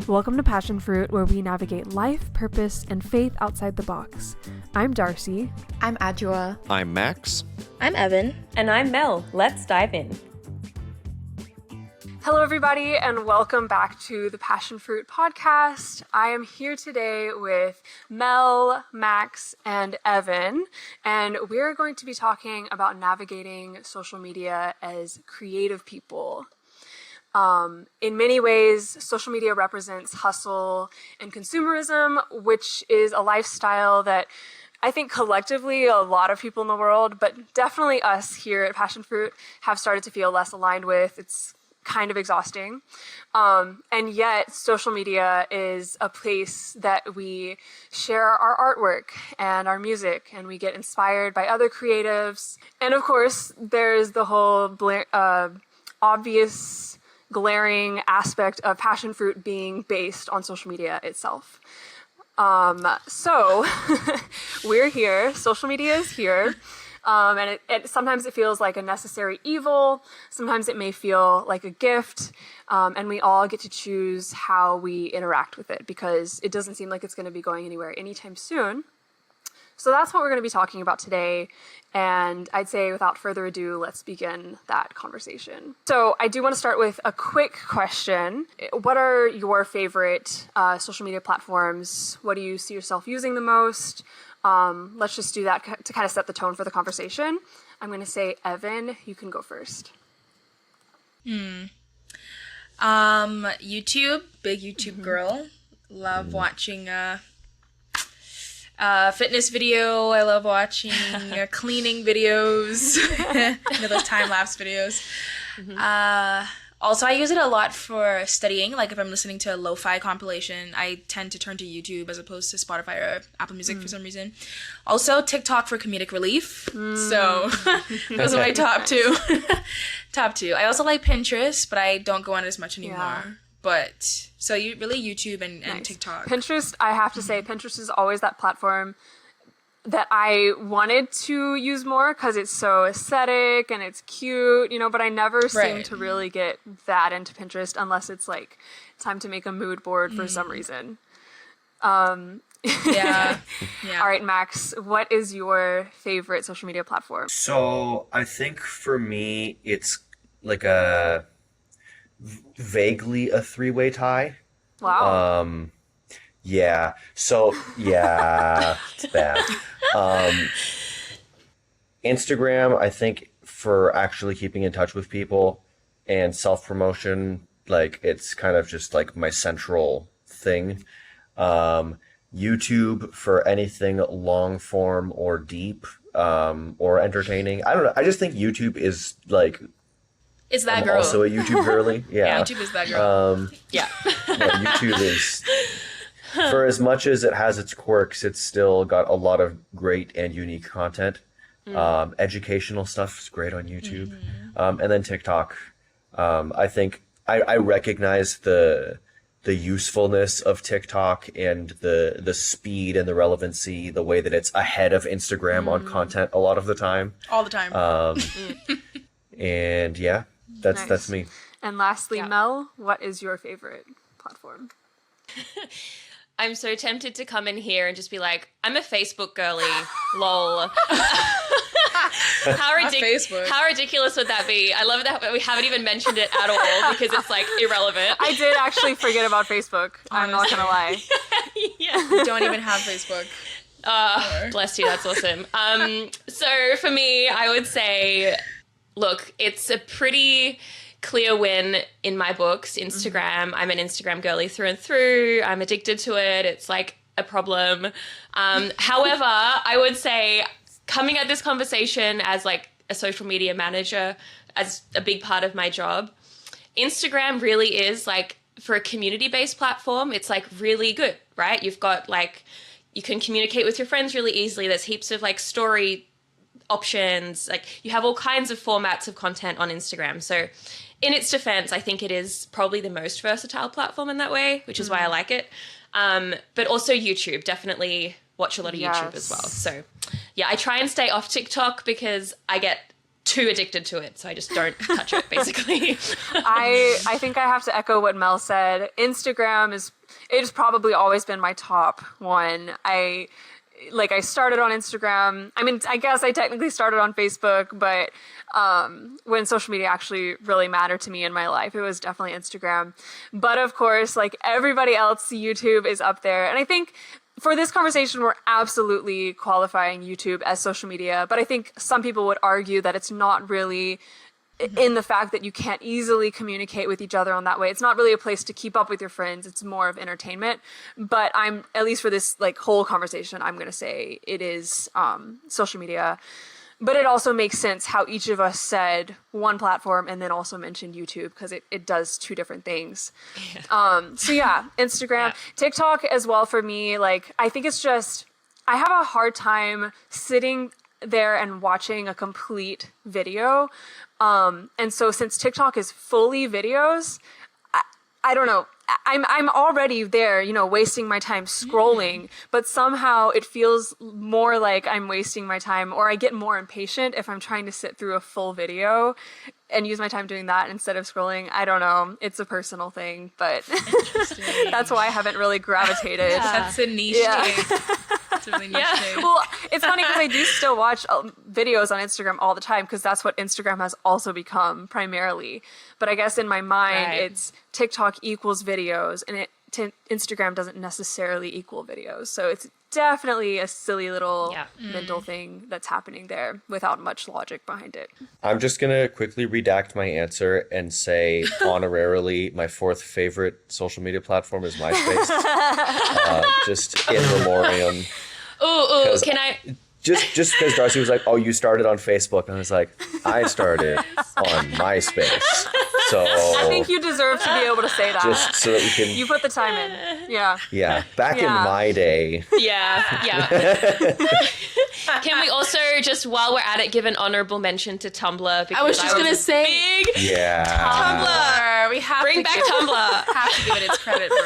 Welcome to Passion Fruit, where we navigate life, purpose, and faith outside the box. I'm Darcie. I'm Adjoa. I'm Max. I'm Evin. And I'm Mel. Let's dive in. Hello, everybody, and welcome back to the Passion Fruit podcast. I am here today with Mel, Max, and Evin, and we're going to be talking about navigating social media as creative people. In many ways, social media represents hustle and consumerism, which is a lifestyle that I think collectively a lot of people in the world, but definitely us here at Passion Fruit, have started to feel less aligned with. It's kind of exhausting. And yet social media is a place that we share our artwork and our music, and we get inspired by other creatives. And of course, there's the whole obvious glaring aspect of Passion Fruit being based on social media itself. So we're here, social media is here. And sometimes it feels like a necessary evil. Sometimes it may feel like a gift. And we all get to choose how we interact with it because it doesn't seem like it's going to be going anywhere anytime soon. So that's what we're going to be talking about today. And I'd say without further ado, let's begin that conversation. So I do want to start with a quick question. What are your favorite social media platforms? What do you see yourself using the most? Let's just do that to kind of set the tone for the conversation. I'm going to say, Evin, you can go first. YouTube, big YouTube girl. Love watching fitness video. I love watching cleaning videos. Those time-lapse videos. Also, I use it a lot for studying. Like if I'm listening to a lo-fi compilation, I tend to turn to YouTube as opposed to Spotify or Apple Music for some reason. Also, TikTok for comedic relief. So those are my top two. Top two. I also like Pinterest, but I don't go on it as much anymore. Yeah. But so really YouTube and TikTok. Pinterest, I have to say, Pinterest is always that platform that I wanted to use more because it's so aesthetic and it's cute, but I never seem to really get that into Pinterest unless it's like time to make a mood board for some reason. Yeah. All right, Max, what is your favorite social media platform? So I think for me, it's like vaguely a three-way tie. Wow. Yeah. So, yeah, it's bad. Instagram, I think, for actually keeping in touch with people and self-promotion, like, it's kind of just, like, my central thing. YouTube for anything long-form or deep or entertaining. I don't know. I just think YouTube is, like... It's that I'm girl. Also a YouTube girly. Yeah. YouTube is that girl. Yeah, YouTube is... For as much as it has its quirks, it's still got a lot of great and unique content. Educational stuff is great on YouTube. And then TikTok. I think I recognize the usefulness of TikTok and the speed and the relevancy, the way that it's ahead of Instagram on content a lot of the time. All the time. And yeah, that's me. And lastly, Mel, what is your favorite platform? I'm so tempted to come in here and just be like, I'm a Facebook girly, lol. How ridiculous would that be? I love that we haven't even mentioned it at all because it's like irrelevant. I did actually forget about Facebook. I'm not going to lie. We don't even have Facebook. Bless you, that's awesome. So for me, I would say, look, it's a pretty clear win in my books. Instagram. I'm an Instagram girly through and through. I'm addicted to it. It's like a problem. However, I would say coming at this conversation as like a social media manager, as a big part of my job, Instagram really is like, for a community-based platform, it's like really good, right? You've got like, you can communicate with your friends really easily. There's heaps of like story options. Like you have all kinds of formats of content on Instagram. So in its defense, I think it is probably the most versatile platform in that way, which is why I like it. But also YouTube, definitely watch a lot of YouTube as well. So yeah, I try and stay off TikTok because I get too addicted to it, so I just don't touch it, basically. I think I have to echo what Mel said. Instagram it's probably always been my top one. I started on Instagram. I mean, I guess I technically started on Facebook, but when social media actually really mattered to me in my life, it was definitely Instagram. But of course, like everybody else, YouTube is up there. And I think for this conversation, we're absolutely qualifying YouTube as social media. But I think some people would argue that it's not really in the fact that you can't easily communicate with each other on that way. It's not really a place to keep up with your friends. It's more of entertainment. But at least for this like whole conversation, I'm going to say it is social media. But it also makes sense how each of us said one platform and then also mentioned YouTube, because it does two different things. Yeah. So yeah, Instagram, TikTok as well for me. Like, I think it's just, I have a hard time sitting there and watching a complete video. And so since TikTok is fully videos, I don't know. I'm already there, wasting my time scrolling, but somehow it feels more like I'm wasting my time, or I get more impatient if I'm trying to sit through a full video and use my time doing that instead of scrolling. I don't know. It's a personal thing, but that's why I haven't really gravitated. That's a niche take. That's a really niche take. Well, it's funny because I do still watch videos on Instagram all the time, because that's what Instagram has also become primarily. But I guess in my mind, it's TikTok equals videos, and Instagram doesn't necessarily equal videos. So it's definitely a silly little mental thing that's happening there without much logic behind it. I'm just going to quickly redact my answer and say honorarily my fourth favorite social media platform is MySpace. Just in memoriam. Ooh, can I... Just because Darcie was like, oh, you started on Facebook. And I was like, I started on MySpace. So I think you deserve to be able to say that. Just so that we can... You put the time in. Yeah. Yeah. Back in my day. Yeah. Can we also, just while we're at it, give an honorable mention to Tumblr? Because I was just going to say... Big Tumblr. We have Bring to back Tumblr. Have to give it its credit, bro.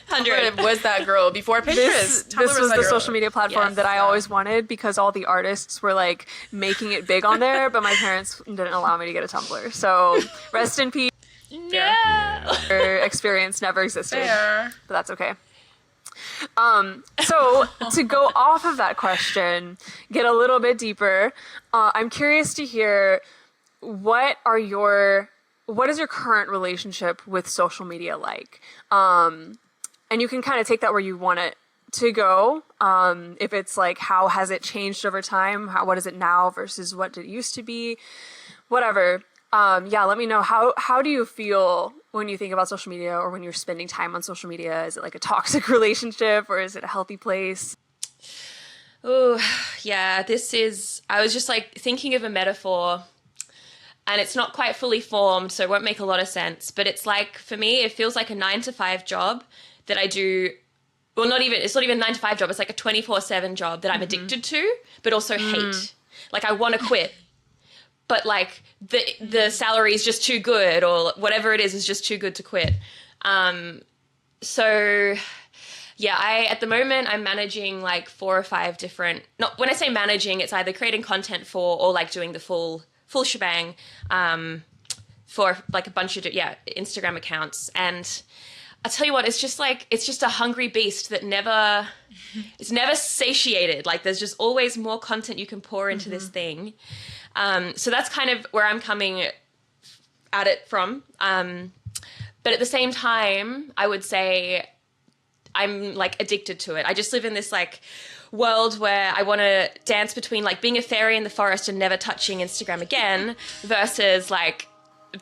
100 was that girl before Pinterest. This was the social media platform that I always wanted, because all the artists were like making it big on there, but my parents didn't allow me to get a Tumblr. So rest in peace. No. Your experience never existed, Fair. but that's okay. So to go off of that question, get a little bit deeper, I'm curious to hear what is your current relationship with social media like? And you can kind of take that where you want it to go. If it's like, how has it changed over time? What is it now versus what it used to be? Whatever. Let me know. How do you feel when you think about social media, or when you're spending time on social media? Is it like a toxic relationship, or is it a healthy place? Oh, yeah, I was just like thinking of a metaphor, and it's not quite fully formed, so it won't make a lot of sense. But it's like, for me, it feels like a 9-to-5 job that I do. Well, it's not even a 9-to-5 job. It's like a 24/7 job that I'm addicted to, but also hate. Like, I want to quit, but like the salary is just too good, or whatever it is just too good to quit. So yeah, at the moment I'm managing like 4 or 5 different, when I say managing, it's either creating content for, or like doing the full shebang, for like a bunch of Instagram accounts. And I'll tell you what, it's just a hungry beast that it's never satiated. Like, there's just always more content you can pour into this thing. So that's kind of where I'm coming at it from. But at the same time, I would say I'm like addicted to it. I just live in this like world where I want to dance between like being a fairy in the forest and never touching Instagram again, versus like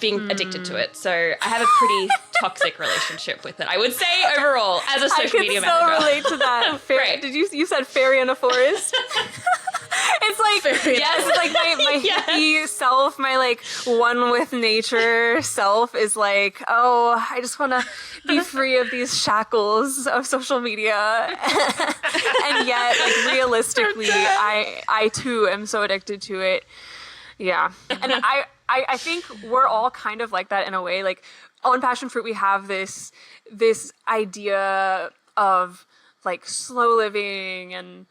being addicted to it. So I have a pretty toxic relationship with it, I would say, overall, as a social media manager. I can so relate to that. Right. You said fairy in a forest? It's like, it's like my hippie self, my like one with nature self is like, oh, I just want to be free of these shackles of social media. And yet, like, realistically, I too am so addicted to it. Yeah. And I think we're all kind of like that in a way. Like, on Passion Fruit, we have this idea of like slow living and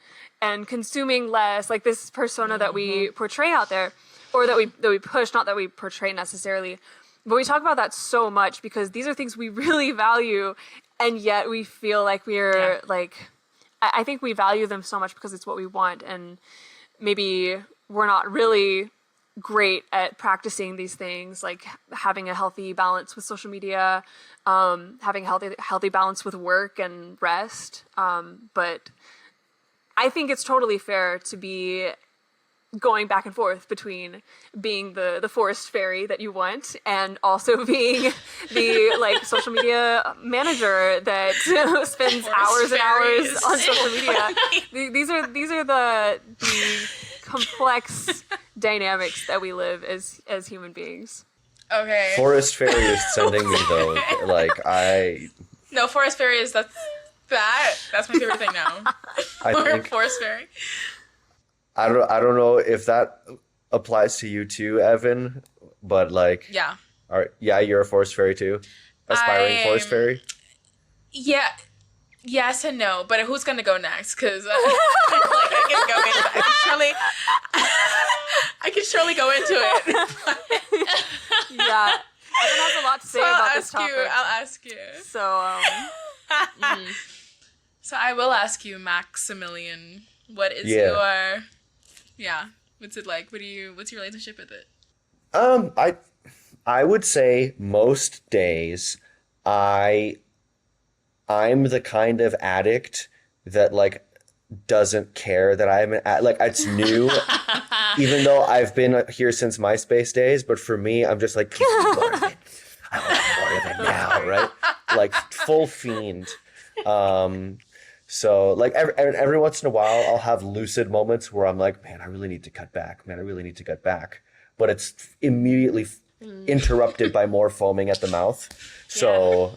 consuming less, like this persona that we portray out there. or that we push, not that we portray necessarily, but we talk about that so much because these are things we really value, and yet we feel like we're like, I think we value them so much because it's what we want, and maybe we're not really great at practicing these things, like having a healthy balance with social media, having a healthy balance with work and rest. But I think it's totally fair to be going back and forth between being the forest fairy that you want and also being the like social media manager that spends hours and hours on social media. These are the complex dynamics that we live as human beings. Okay. Forest Fairy is sending me though. Like No, Forest Fairy is that's my favorite thing now. I think Forest Fairy. I don't know if that applies to you too, Evan, but like Yeah. you're a forest fairy too? Aspiring forest fairy? Yeah. Yes and no, but who's gonna go next? Because I can go into. I can surely go into it. Yeah, Evan has a lot to say about this topic. I'll ask you. So, So I will ask you, Maximilian. What is your? Yeah. What's it like? What's your relationship with it? I would say most days I'm the kind of addict that like doesn't care that I'm like it's new, even though I've been here since MySpace days. But for me, I'm just like, give me more of it. I want more of it now, right? Like full fiend. So like every once in a while, I'll have lucid moments where I'm like, man, I really need to cut back. Man, I really need to cut back. But it's immediately interrupted by more foaming at the mouth. So,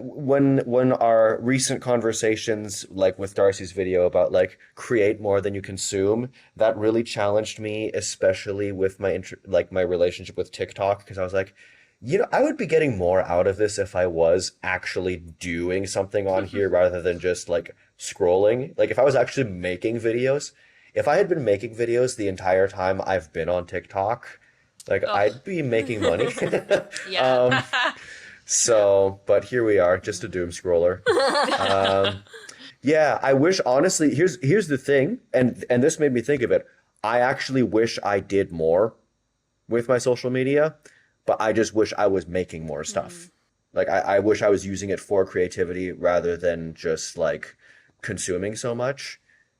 when our recent conversations, like with Darcie's video about like create more than you consume, that really challenged me, especially with my my relationship with TikTok, because I was like, I would be getting more out of this if I was actually doing something on here rather than just like scrolling. Like if I was actually making videos, if I had been making videos the entire time I've been on TikTok, like I'd be making money. Yeah. But here we are, just a doom scroller. I wish, honestly, here's the thing, and this made me think of it. I actually wish I did more with my social media, but I just wish I was making more stuff. Like I wish I was using it for creativity rather than just like consuming so much.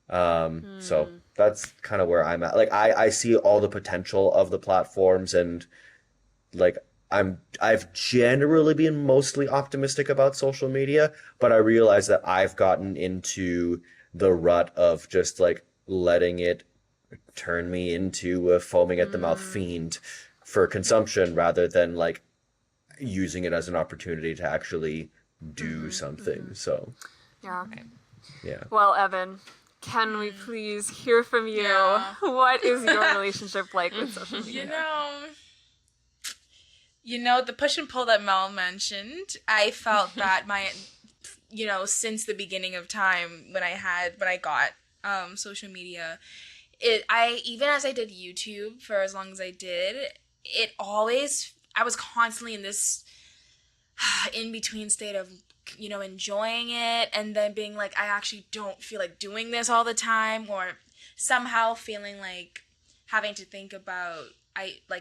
So that's kind of where I'm at. Like I see all the potential of the platforms, and like I've generally been mostly optimistic about social media, but I realize that I've gotten into the rut of just like letting it turn me into a foaming at the mouth fiend for consumption rather than like using it as an opportunity to actually do something. So yeah. Well, Evan, can we please hear from you? Yeah. What is your relationship like with social media? You know, the push and pull that Mel mentioned, I felt that since the beginning of time when I got social media, even as I did YouTube for as long as I did, I was constantly in this in-between state of, enjoying it and then being like, I actually don't feel like doing this all the time, or somehow feeling like having to think about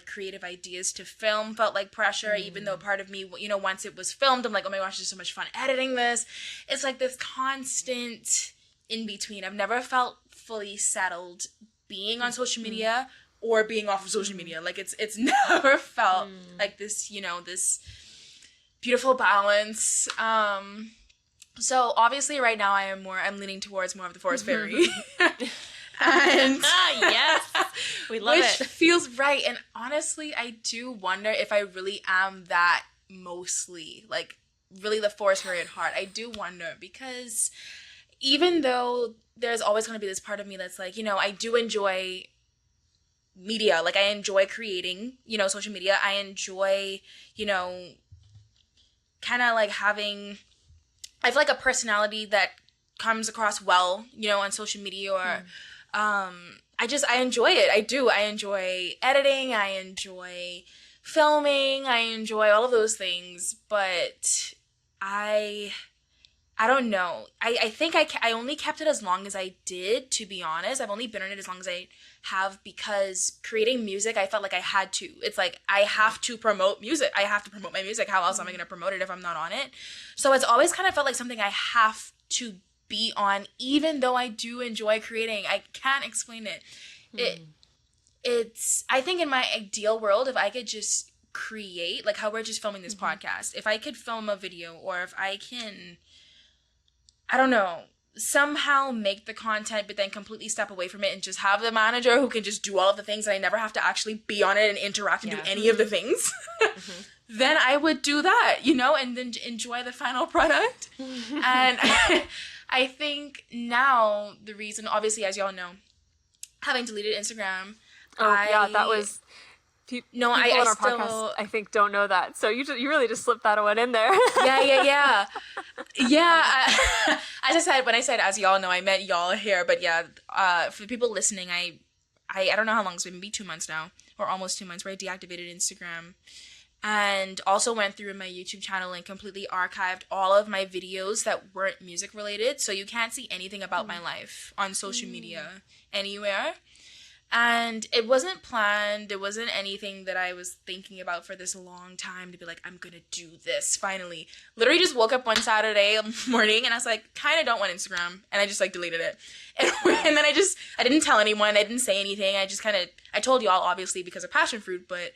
creative ideas to film felt like pressure, even though part of me, once it was filmed, I'm like, oh my gosh, it's so much fun editing this. It's like this constant in-between. I've never felt fully settled being on social media or being off of social media. Like it's never felt like this, this beautiful balance. So obviously right now I'm leaning towards more of the forest fairy. And yes, we love which it. feels right. And honestly, I do wonder if I really am that mostly, like really the forest fairy at heart. I do wonder, because even though there's always going to be this part of me that's like, I do enjoy media. Like I enjoy creating, social media. I enjoy, kind of like having, I feel like a personality that comes across well, on social media, or I enjoy it. I do. I enjoy editing. I enjoy filming. I enjoy all of those things. But I don't know. I think I only kept it as long as I did, to be honest. I've only been on it as long as I have because creating music, I felt like I had to. It's like I have to promote music. I have to promote my music. How else am I going to promote it if I'm not on it? So it's always kind of felt like something I have to be on, even though I do enjoy creating. I can't explain it. It's I think in my ideal world, if I could just create, like how we're just filming this podcast, if I could film a video, or if I can, I don't know, somehow make the content but then completely step away from it and just have the manager who can just do all of the things and I never have to actually be on it and interact and do any of the things, then I would do that, you know, and then enjoy the final product. And I think now the reason, obviously, as y'all know, having deleted Instagram, that was... No, people I on our still... podcast, I think, don't know that. So you really just slipped that one in there. Yeah. As I said, when I said as y'all know, I meant y'all here. But yeah, for people listening, I don't know how long it's been, maybe 2 months now, or almost 2 months, where I deactivated Instagram. And also went through my YouTube channel and completely archived all of my videos that weren't music related. So you can't see anything about my life on social media anywhere. And it wasn't planned. It wasn't anything that I was thinking about for this long time to be like, I'm gonna do this finally. Literally just woke up one Saturday morning and I was like, kind of don't want Instagram. And I just like deleted it. And then I didn't tell anyone. I didn't say anything. I told y'all obviously because of passion fruit, but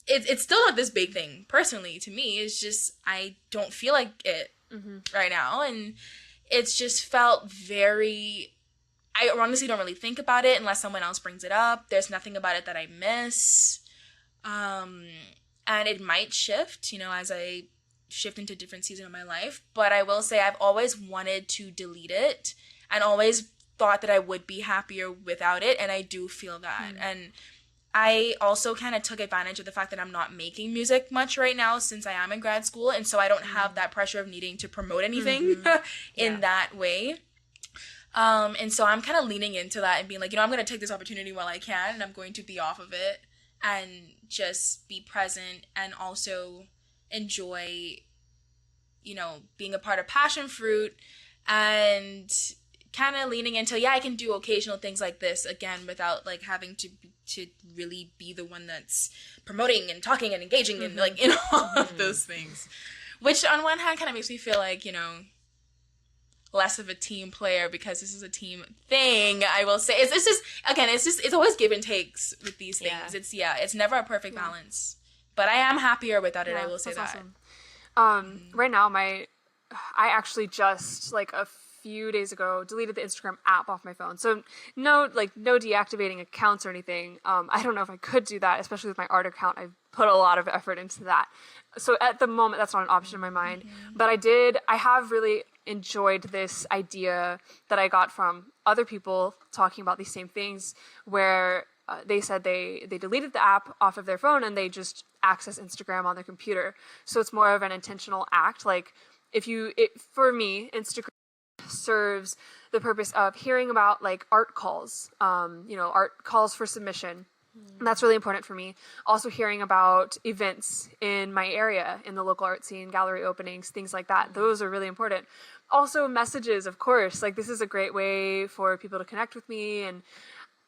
it's still not this big thing personally to me. It's just, I don't feel like it right now. And it's just felt very... I honestly don't really think about it unless someone else brings it up. There's nothing about it that I miss. And it might shift, you know, as I shift into a different season of my life. But I will say I've always wanted to delete it and always thought that I would be happier without it. And I do feel that. And I also kind of took advantage of the fact that I'm not making music much right now since I am in grad school. And so I don't have that pressure of needing to promote anything in that way. And so I'm kind of leaning into that and being like, you know, I'm going to take this opportunity while I can, and I'm going to be off of it and just be present and also enjoy, you know, being a part of passion fruit and kind of leaning into, I can do occasional things like this again without like having to really be the one that's promoting and talking and engaging and like, you know, all of those things, which on one hand kind of makes me feel like, you know, less of a team player because this is a team thing. I will say it's always give and takes with these things. It's never a perfect balance, but I am happier without it. I will say that. Awesome. Right now, I actually just like a few days ago deleted the Instagram app off my phone. So no deactivating accounts or anything. I don't know if I could do that, especially with my art account. I've put a lot of effort into that. So at the moment, that's not an option in my mind. But I have really enjoyed this idea that I got from other people talking about these same things where they said they deleted the app off of their phone and they just access Instagram on their computer. So it's more of an intentional act. Like for me, Instagram serves the purpose of hearing about like art calls, art calls for submission. And that's really important for me. Also hearing about events in my area, in the local art scene, gallery openings, things like that. Those are really important. Also messages, of course. Like this is a great way for people to connect with me. And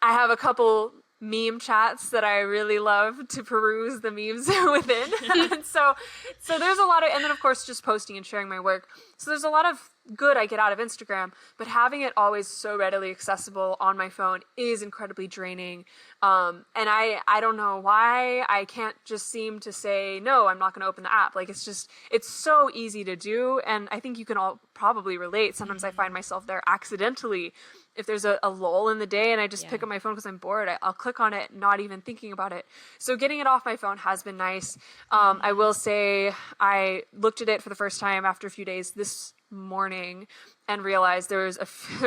I have a couple meme chats that I really love to peruse the memes within. so there's a lot of, and then of course just posting and sharing my work. So there's a lot of good I get out of Instagram, but having it always so readily accessible on my phone is incredibly draining. And I don't know why I can't just seem to say, no, I'm not going to open the app. Like it's so easy to do. And I think you can all probably relate. Sometimes I find myself there accidentally. If there's a lull in the day and I just pick up my phone because I'm bored, I'll click on it, not even thinking about it. So getting it off my phone has been nice. I will say I looked at it for the first time after a few days this morning and realized there's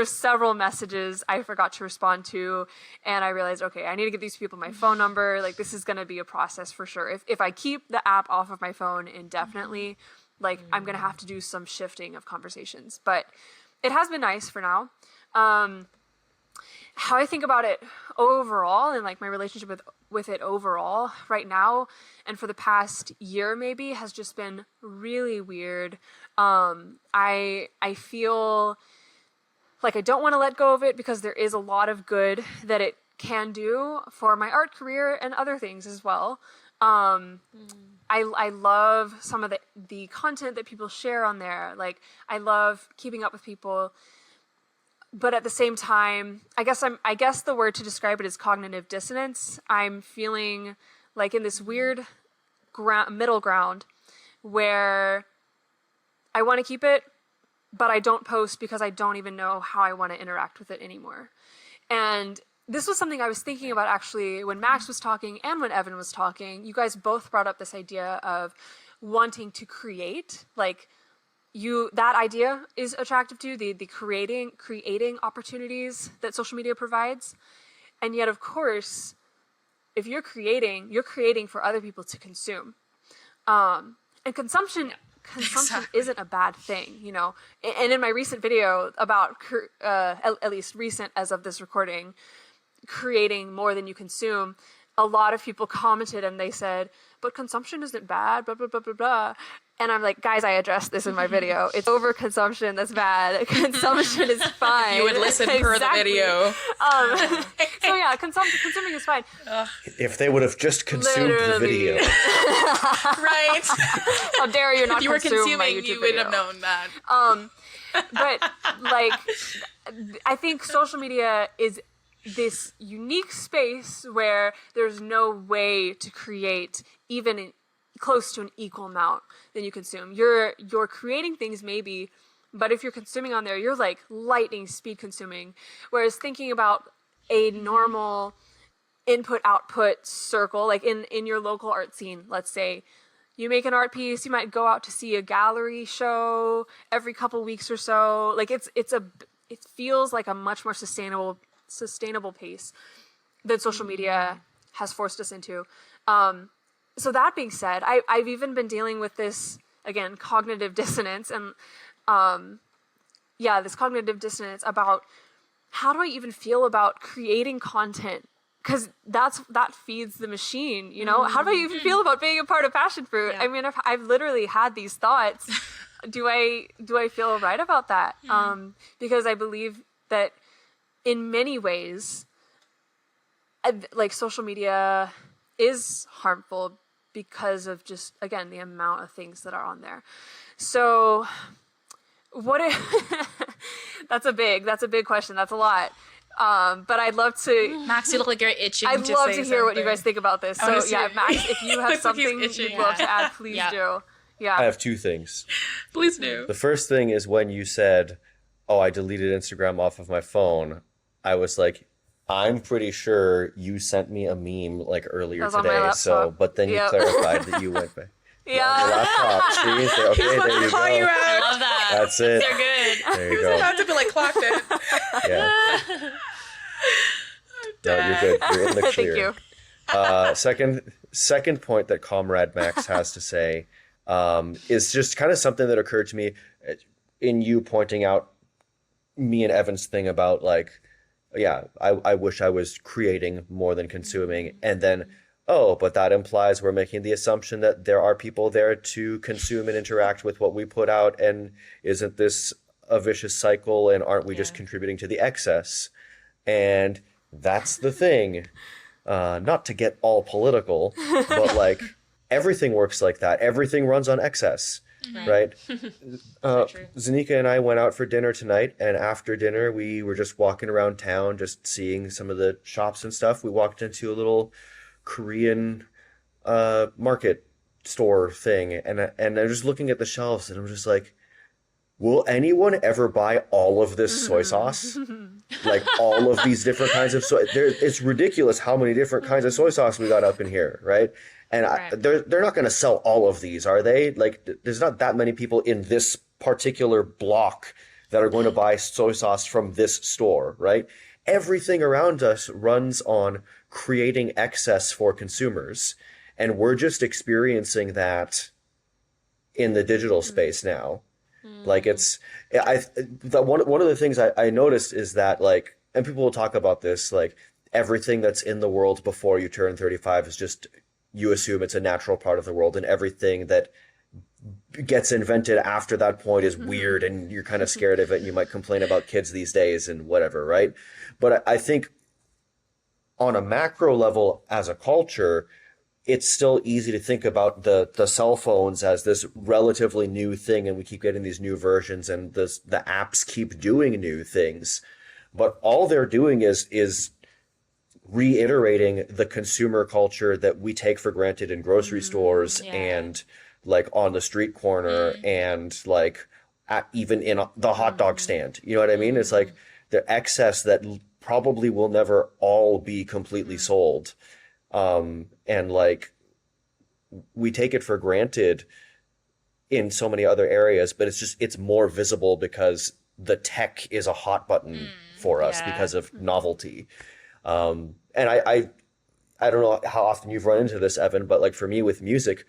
several messages I forgot to respond to, and I realized, okay, I need to give these people my phone number. Like this is going to be a process for sure. If I keep the app off of my phone indefinitely, like I'm going to have to do some shifting of conversations, but it has been nice for now. how I think about it overall and like my relationship with it overall right now and for the past year maybe has just been really weird. I feel like I don't want to let go of it because there is a lot of good that it can do for my art career and other things as well. I love some of the content that people share on there. Like I love keeping up with people, but at the same time, I guess the word to describe it is cognitive dissonance. I'm feeling like in this weird middle ground where I want to keep it, but I don't post because I don't even know how I want to interact with it anymore. And this was something I was thinking about actually when Max was talking and when Evin was talking. You guys both brought up this idea of wanting to create. Like that idea is attractive to you, the creating opportunities that social media provides. And yet, of course, if you're creating for other people to consume. And consumption isn't a bad thing, you know. And in my recent video about, at least recent as of this recording, creating more than you consume, a lot of people commented and they said, but consumption isn't bad, blah, blah, blah, blah, blah. And I'm like, guys, I addressed this in my video. It's overconsumption that's bad. Consumption is fine. If you would listen per the video. So yeah, consuming is fine. If they would have just consumed the video. Right. How dare you not If you were consume my consuming, YouTube you would video. have known that. But like, I think social media is this unique space where there's no way to create even close to an equal amount than you consume. You're creating things maybe, but if you're consuming on there, you're like lightning speed consuming. Whereas thinking about a normal input-output circle, like in your local art scene, let's say, you make an art piece, you might go out to see a gallery show every couple weeks or so. Like it feels like a much more sustainable pace that social media has forced us into. So that being said, I've even been dealing with this, again, cognitive dissonance and, this cognitive dissonance about how do I even feel about creating content? Because that feeds the machine, you know? How do I even feel about being a part of Passion Fruit? Yeah. I mean, I've literally had these thoughts. Do I feel right about that? Because I believe that in many ways, like social media is harmful because of just, again, the amount of things that are on there. So that's a big question. That's a lot. But I'd love to. Max, you look like you're itching. I'd love to hear what you guys think about this. So yeah, Max, if you have something itching. you'd love to add, please do. Yeah. I have two things. Please do. The first thing is when you said, "Oh, I deleted Instagram off of my phone," I was like, I'm pretty sure you sent me a meme like earlier today. So, but then you clarified that you went back. Yeah. On your laptop. See? So, okay, there you go. I love that. That's it. They're good. There you go. I have to be like clocked it. Yeah. No, you're good. You're in the clear. Thank you. Second point that Comrade Max has to say is just kind of something that occurred to me in you pointing out me and Evan's thing about like, I wish I was creating more than consuming. And then, but that implies we're making the assumption that there are people there to consume and interact with what we put out. And isn't this a vicious cycle? And aren't we just contributing to the excess? And that's the thing. Not to get all political, but like everything works like that. Everything runs on excess. Right? Zanika and I went out for dinner tonight, and after dinner we were just walking around town, just seeing some of the shops and stuff. We walked into a little Korean market store thing, and I'm just looking at the shelves, and I'm just like, will anyone ever buy all of this soy sauce? Like all of these different kinds of soy. It's ridiculous how many different kinds of soy sauce we got up in here, right? And they're not going to sell all of these, are they? Like, there's not that many people in this particular block that are going to buy soy sauce from this store, right? Everything around us runs on creating excess for consumers. And we're just experiencing that in the digital space now. Like one of the things I noticed is that like and people will talk about this, like everything that's in the world before you turn 35 is just, you assume it's a natural part of the world, and everything that gets invented after that point is weird and you're kind of scared of it, and you might complain about kids these days and whatever, right? But I think on a macro level as a culture, it's still easy to think about the cell phones as this relatively new thing, and we keep getting these new versions, and the apps keep doing new things. But all they're doing is reiterating the consumer culture that we take for granted in grocery stores and like on the street corner and like even in the hot dog stand. You know what I mean? It's like the excess that probably will never all be completely sold. And like we take it for granted in so many other areas, but it's more visible because the tech is a hot button for us because of novelty. And I don't know how often you've run into this, Evin, but like for me with music,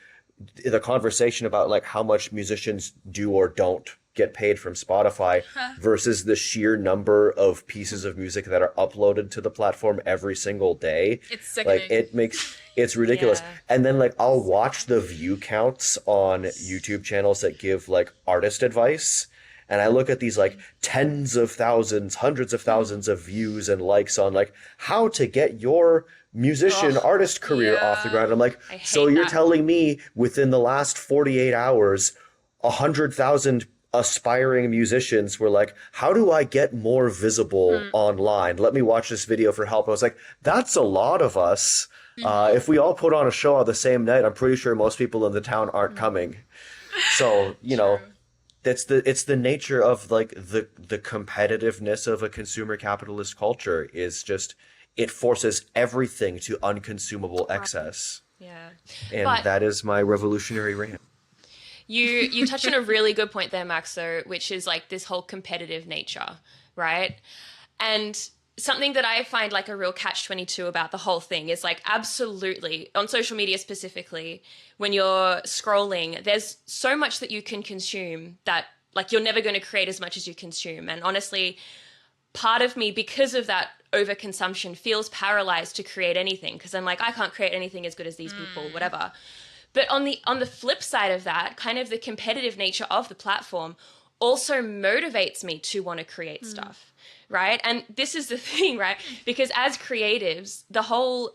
the conversation about like how much musicians do or don't get paid from Spotify versus the sheer number of pieces of music that are uploaded to the platform every single day. It's sickening. Like it's ridiculous. And then like I'll watch the view counts on YouTube channels that give like artist advice. And I look at these like tens of thousands, hundreds of thousands of views and likes on like how to get your musician artist career off the ground. I'm like, so you're telling me within the last 48 hours, 100,000 aspiring musicians were like, how do I get more visible online? Let me watch this video for help. I was like, that's a lot of us. If we all put on a show on the same night, I'm pretty sure most people in the town aren't coming. So, you know, it's the nature of like the competitiveness of a consumer capitalist culture is just, it forces everything to unconsumable excess. Yeah. And that is my revolutionary rant. You touched on a really good point there, Max, though, which is like this whole competitive nature, right? And something that I find like a real catch-22 about the whole thing is like absolutely, on social media specifically, when you're scrolling, there's so much that you can consume that like you're never going to create as much as you consume. And honestly, part of me, because of that overconsumption, feels paralyzed to create anything because I'm like, I can't create anything as good as these people, whatever. But on the flip side of that, kind of the competitive nature of the platform also motivates me to want to create stuff, right? And this is the thing, right? Because as creatives, the whole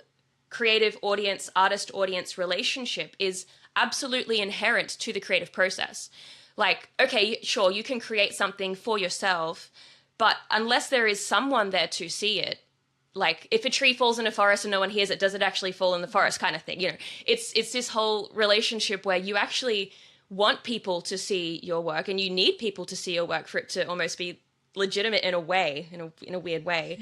creative audience, artist audience relationship is absolutely inherent to the creative process. Like, okay, sure, you can create something for yourself, but unless there is someone there to see it, like if a tree falls in a forest and no one hears it, does it actually fall in the forest kind of thing? You know, it's this whole relationship where you actually want people to see your work and you need people to see your work for it to almost be legitimate in a way, in a weird way.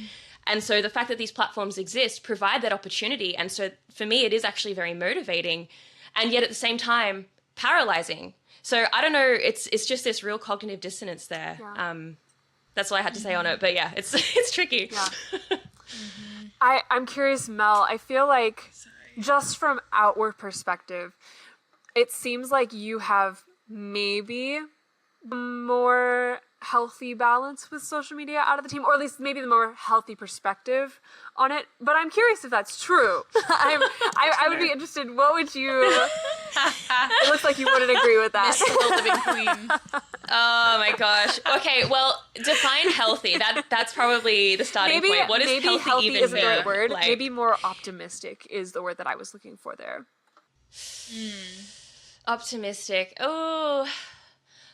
And so the fact that these platforms exist provide that opportunity. And so for me, it is actually very motivating and yet at the same time paralyzing. So I don't know, it's just this real cognitive dissonance there. Yeah. That's all I had to say on it. But yeah, it's tricky. Yeah. I'm curious, Mel, I feel like just from outward perspective, it seems like you have maybe more healthy balance with social media out of the team, or at least maybe the more healthy perspective on it. But I'm curious if that's true. I would be interested. What would you? It looks like you wouldn't agree with that. Miss the living queen. Oh my gosh. Okay, well, define healthy. That's probably the starting point. What is maybe healthy even isn't the right word. Like, maybe more optimistic is the word that I was looking for there. Optimistic. Oh,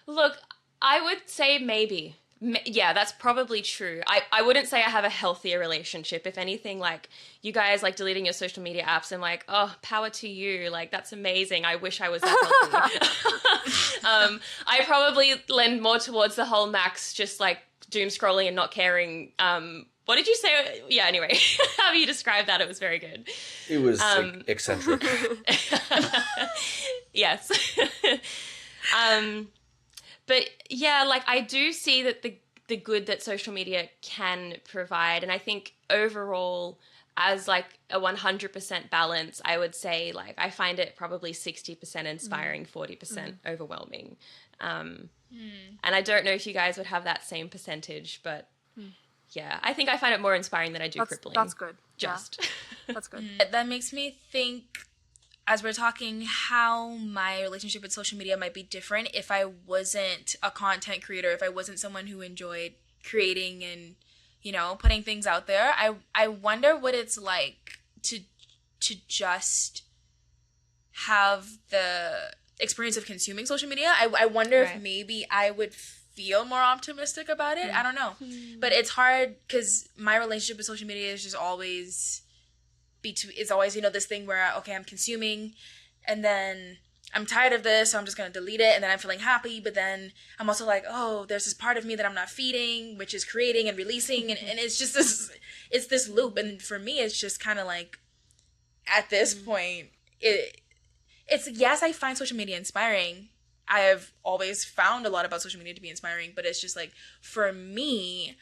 look, I would say maybe. Yeah, that's probably true. I wouldn't say I have a healthier relationship. If anything, like, you guys, like, deleting your social media apps, I'm like, oh, power to you. Like, that's amazing. I wish I was that healthy. I probably lend more towards the whole Max just, like, doom scrolling and not caring. What did you say? Yeah, anyway, how you described that, it was very good. It was eccentric. Yes. But yeah, like I do see that the good that social media can provide. And I think overall, as like a 100% balance, I would say like I find it probably 60% inspiring, 40% overwhelming. And I don't know if you guys would have that same percentage, but yeah, I think I find it more inspiring than I do crippling. That's good. Just. Yeah. That's good. That makes me think, as we're talking, how my relationship with social media might be different if I wasn't a content creator, if I wasn't someone who enjoyed creating and, you know, putting things out there. I wonder what it's like to just have the experience of consuming social media. I wonder if maybe I would feel more optimistic about it. I don't know. But it's hard because my relationship with social media is just always it's always, you know, this thing where, okay, I'm consuming and then I'm tired of this, so I'm just going to delete it, and then I'm feeling happy, but then I'm also like, oh, there's this part of me that I'm not feeding, which is creating and releasing, and it's just this loop. And for me, it's just kind of like, at this point, it's yes, I find social media inspiring. I have always found a lot about social media to be inspiring, but it's just like, for me,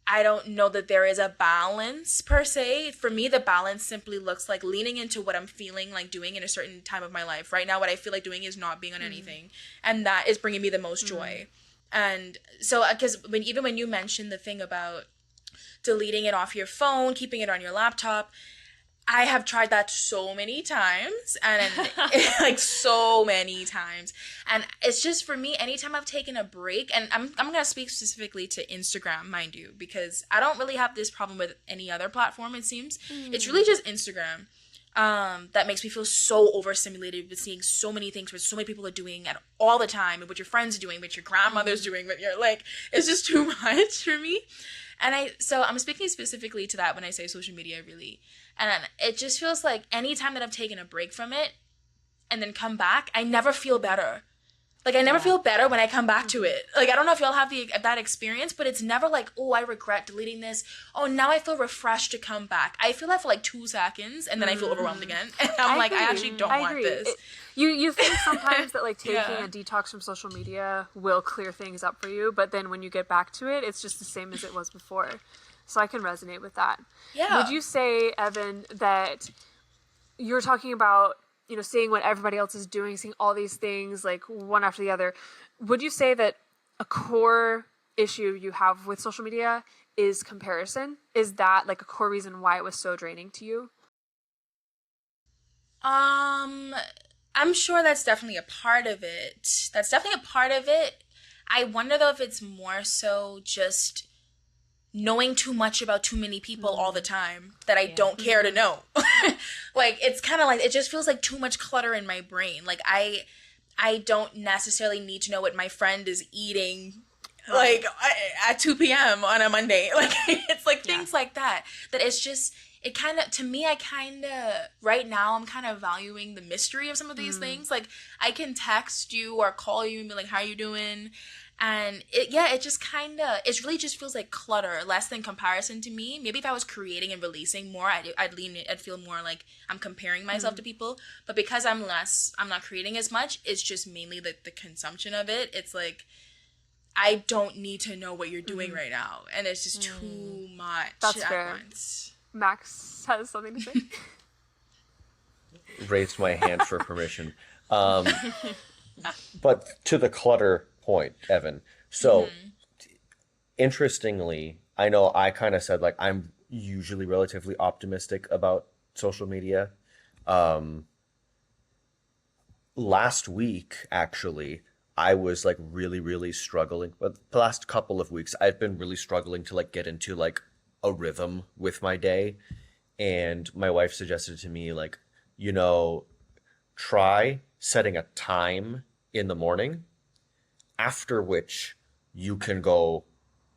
I don't know that there is a balance per se. For me, the balance simply looks like leaning into what I'm feeling like doing in a certain time of my life. Right now, what I feel like doing is not being on anything. And that is bringing me the most joy. And so, because even when you mentioned the thing about deleting it off your phone, keeping it on your laptop, I have tried that so many times, and like so many times. And it's just, for me, anytime I've taken a break, and I'm going to speak specifically to Instagram, mind you, because I don't really have this problem with any other platform, it seems. It's really just Instagram that makes me feel so overstimulated with seeing so many things, what so many people are doing at all the time, and what your friends are doing, what your grandmother's doing, what you're like, it's just too much for me. And so I'm speaking specifically to that when I say social media, really. And it just feels like anytime that I've taken a break from it and then come back, I never feel better. Like, I never feel better when I come back to it. Like, I don't know if y'all have that experience, but it's never like, oh, I regret deleting this. Oh, now I feel refreshed to come back. I feel that for like 2 seconds, and then I feel overwhelmed again. And I'm like, I actually don't want this. You think sometimes that like taking a detox from social media will clear things up for you, but then when you get back to it, it's just the same as it was before. So I can resonate with that. Yeah. Would you say, Evin, that you're talking about, you know, seeing what everybody else is doing, seeing all these things like one after the other? Would you say that a core issue you have with social media is comparison? Is that like a core reason why it was so draining to you? I'm sure that's definitely a part of it. I wonder though if it's more so just knowing too much about too many people all the time that I don't care to know. Like, it's kind of like, it just feels like too much clutter in my brain. Like, I don't necessarily need to know what my friend is eating, like, at 2 p.m. on a Monday. Like, it's like things like that. That it's just, it kind of, to me, right now, I'm kind of valuing the mystery of some of these things. Like, I can text you or call you and be like, how you doing? And it just kind of, it really just feels like clutter, less than comparison to me. Maybe if I was creating and releasing more, I'd feel more like I'm comparing myself to people. But because I'm not creating as much, it's just mainly the consumption of it. It's like, I don't need to know what you're doing right now. And it's just too much. That's fair. Once. Max has something to say. Raised my hand for permission. But to the clutter point, Evin. So, interestingly, I know I kind of said, like, I'm usually relatively optimistic about social media. Last week, actually, I was, like, really, really struggling. But the last couple of weeks, I've been really struggling to, like, get into, like, a rhythm with my day. And my wife suggested to me, like, you know, try setting a time in the morning, after which you can go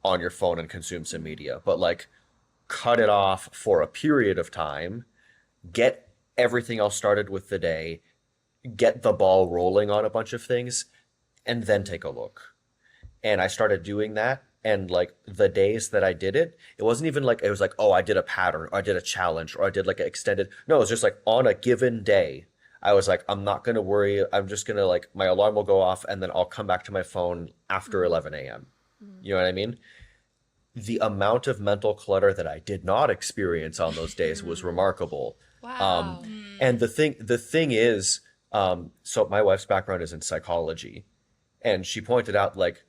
on your phone and consume some media, but like cut it off for a period of time, get everything else started with the day, get the ball rolling on a bunch of things, and then take a look. And I started doing that. And like the days that I did it, it wasn't even like, it was like, oh, I did a pattern, or I did a challenge, or I did like an extended. No, it was just like on a given day, I was like, I'm not going to worry. I'm just going to like, my alarm will go off and then I'll come back to my phone after 11 a.m. You know what I mean? The amount of mental clutter that I did not experience on those days was remarkable. Wow. And the thing is, so my wife's background is in psychology, and she pointed out, like,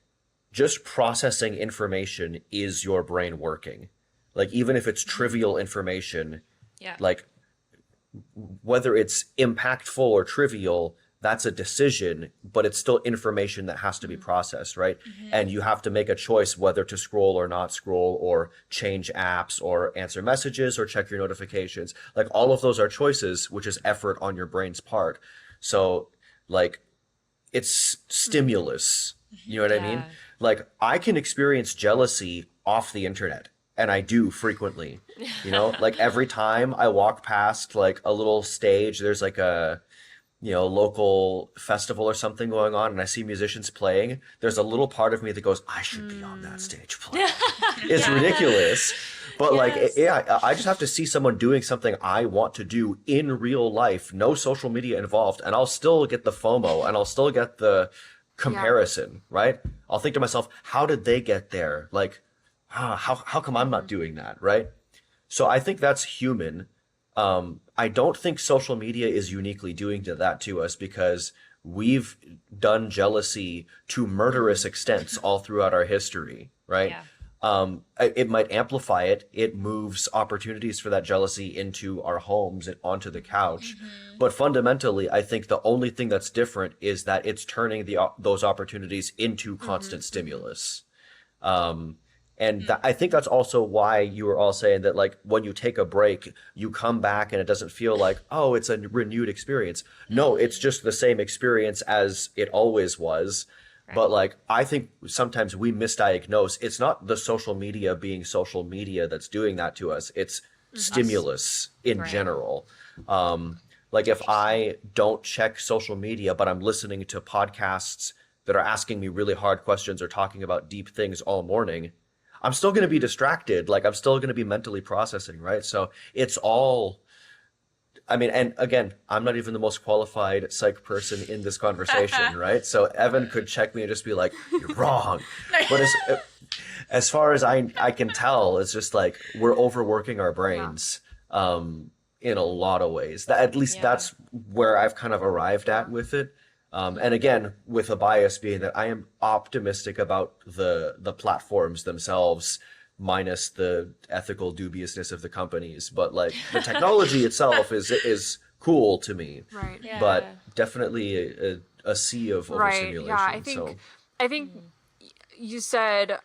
just processing information is your brain working. Like, even if it's trivial information, Yeah. like, whether it's impactful or trivial, that's a decision, but it's still information that has to be processed, right? And you have to make a choice whether to scroll or not scroll, or change apps, or answer messages, or check your notifications. Like, all of those are choices, which is effort on your brain's part. So, like, it's stimulus. You know what I mean? Yeah. Like, I can experience jealousy off the internet, and I do frequently. You know, like, every time I walk past like a little stage, there's like a, you know, local festival or something going on, and I see musicians playing, there's a little part of me that goes, I should be on that stage playing. It's ridiculous. But like, yeah, I just have to see someone doing something I want to do in real life, no social media involved, and I'll still get the FOMO, and I'll still get the comparison, right? I'll think to myself, how did they get there? Like, how come I'm not doing that, right? So I think that's human. I don't think social media is uniquely doing that to us, because we've done jealousy to murderous extents all throughout our history, right? Yeah. It might amplify it. It moves opportunities for that jealousy into our homes and onto the couch. But fundamentally, I think the only thing that's different is that it's turning those opportunities into constant stimulus. And I think that's also why you were all saying that, like, when you take a break, you come back and it doesn't feel like, oh, it's a renewed experience. No, it's just the same experience as it always was. Right. But, like, I think sometimes we misdiagnose. It's not the social media being social media that's doing that to us. It's stimulus in general. Like, if I don't check social media, but I'm listening to podcasts that are asking me really hard questions or talking about deep things all morning, I'm still going to be distracted. Like, I'm still going to be mentally processing, right? So it's all, I mean, and again, I'm not even the most qualified psych person in this conversation, right? So Evan could check me and just be like, you're wrong. But as far as I can tell, it's just like, we're overworking our brains in a lot of ways. At least that's where I've kind of arrived at with it. And again, with a bias being that I am optimistic about the platforms themselves, minus the ethical dubiousness of the companies. But like, the technology itself is cool to me. Right. Yeah. But definitely a sea of overstimulation. Yeah, I think you said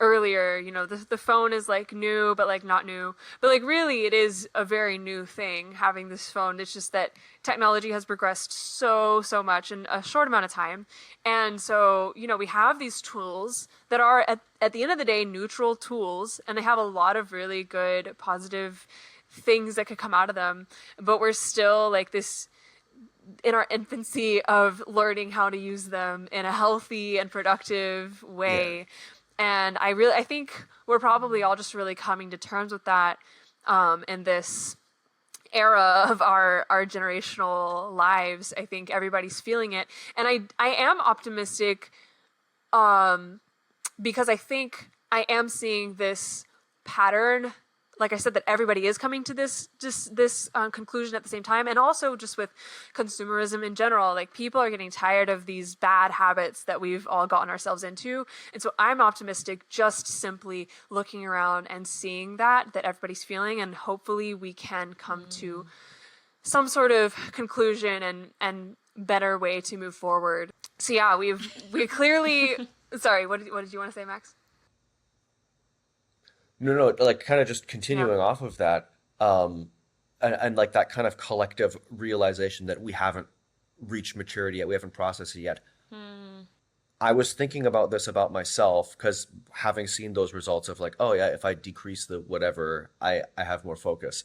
earlier, you know, the phone is like new, but like not new. But like, really, it is a very new thing, having this phone. It's just that technology has progressed so much in a short amount of time. And so, you know, we have these tools that are at the end of the day neutral tools, and they have a lot of really good positive things that could come out of them. But we're still like this in our infancy of learning how to use them in a healthy and productive way. Yeah. And I think we're probably all just really coming to terms with that in this era of our generational lives. I think everybody's feeling it. And I am optimistic because I think I am seeing this pattern, like I said, that everybody is coming to this conclusion at the same time. And also just with consumerism in general, like, people are getting tired of these bad habits that we've all gotten ourselves into. And so I'm optimistic just simply looking around and seeing that everybody's feeling, and hopefully we can come to some sort of conclusion and better way to move forward. So yeah, we clearly, sorry, what did you want to say, Max? No, like, kind of just continuing off of that, and like that kind of collective realization that we haven't reached maturity yet, we haven't processed it yet. I was thinking about this about myself, because having seen those results of like, oh yeah, if I decrease the whatever, I have more focus.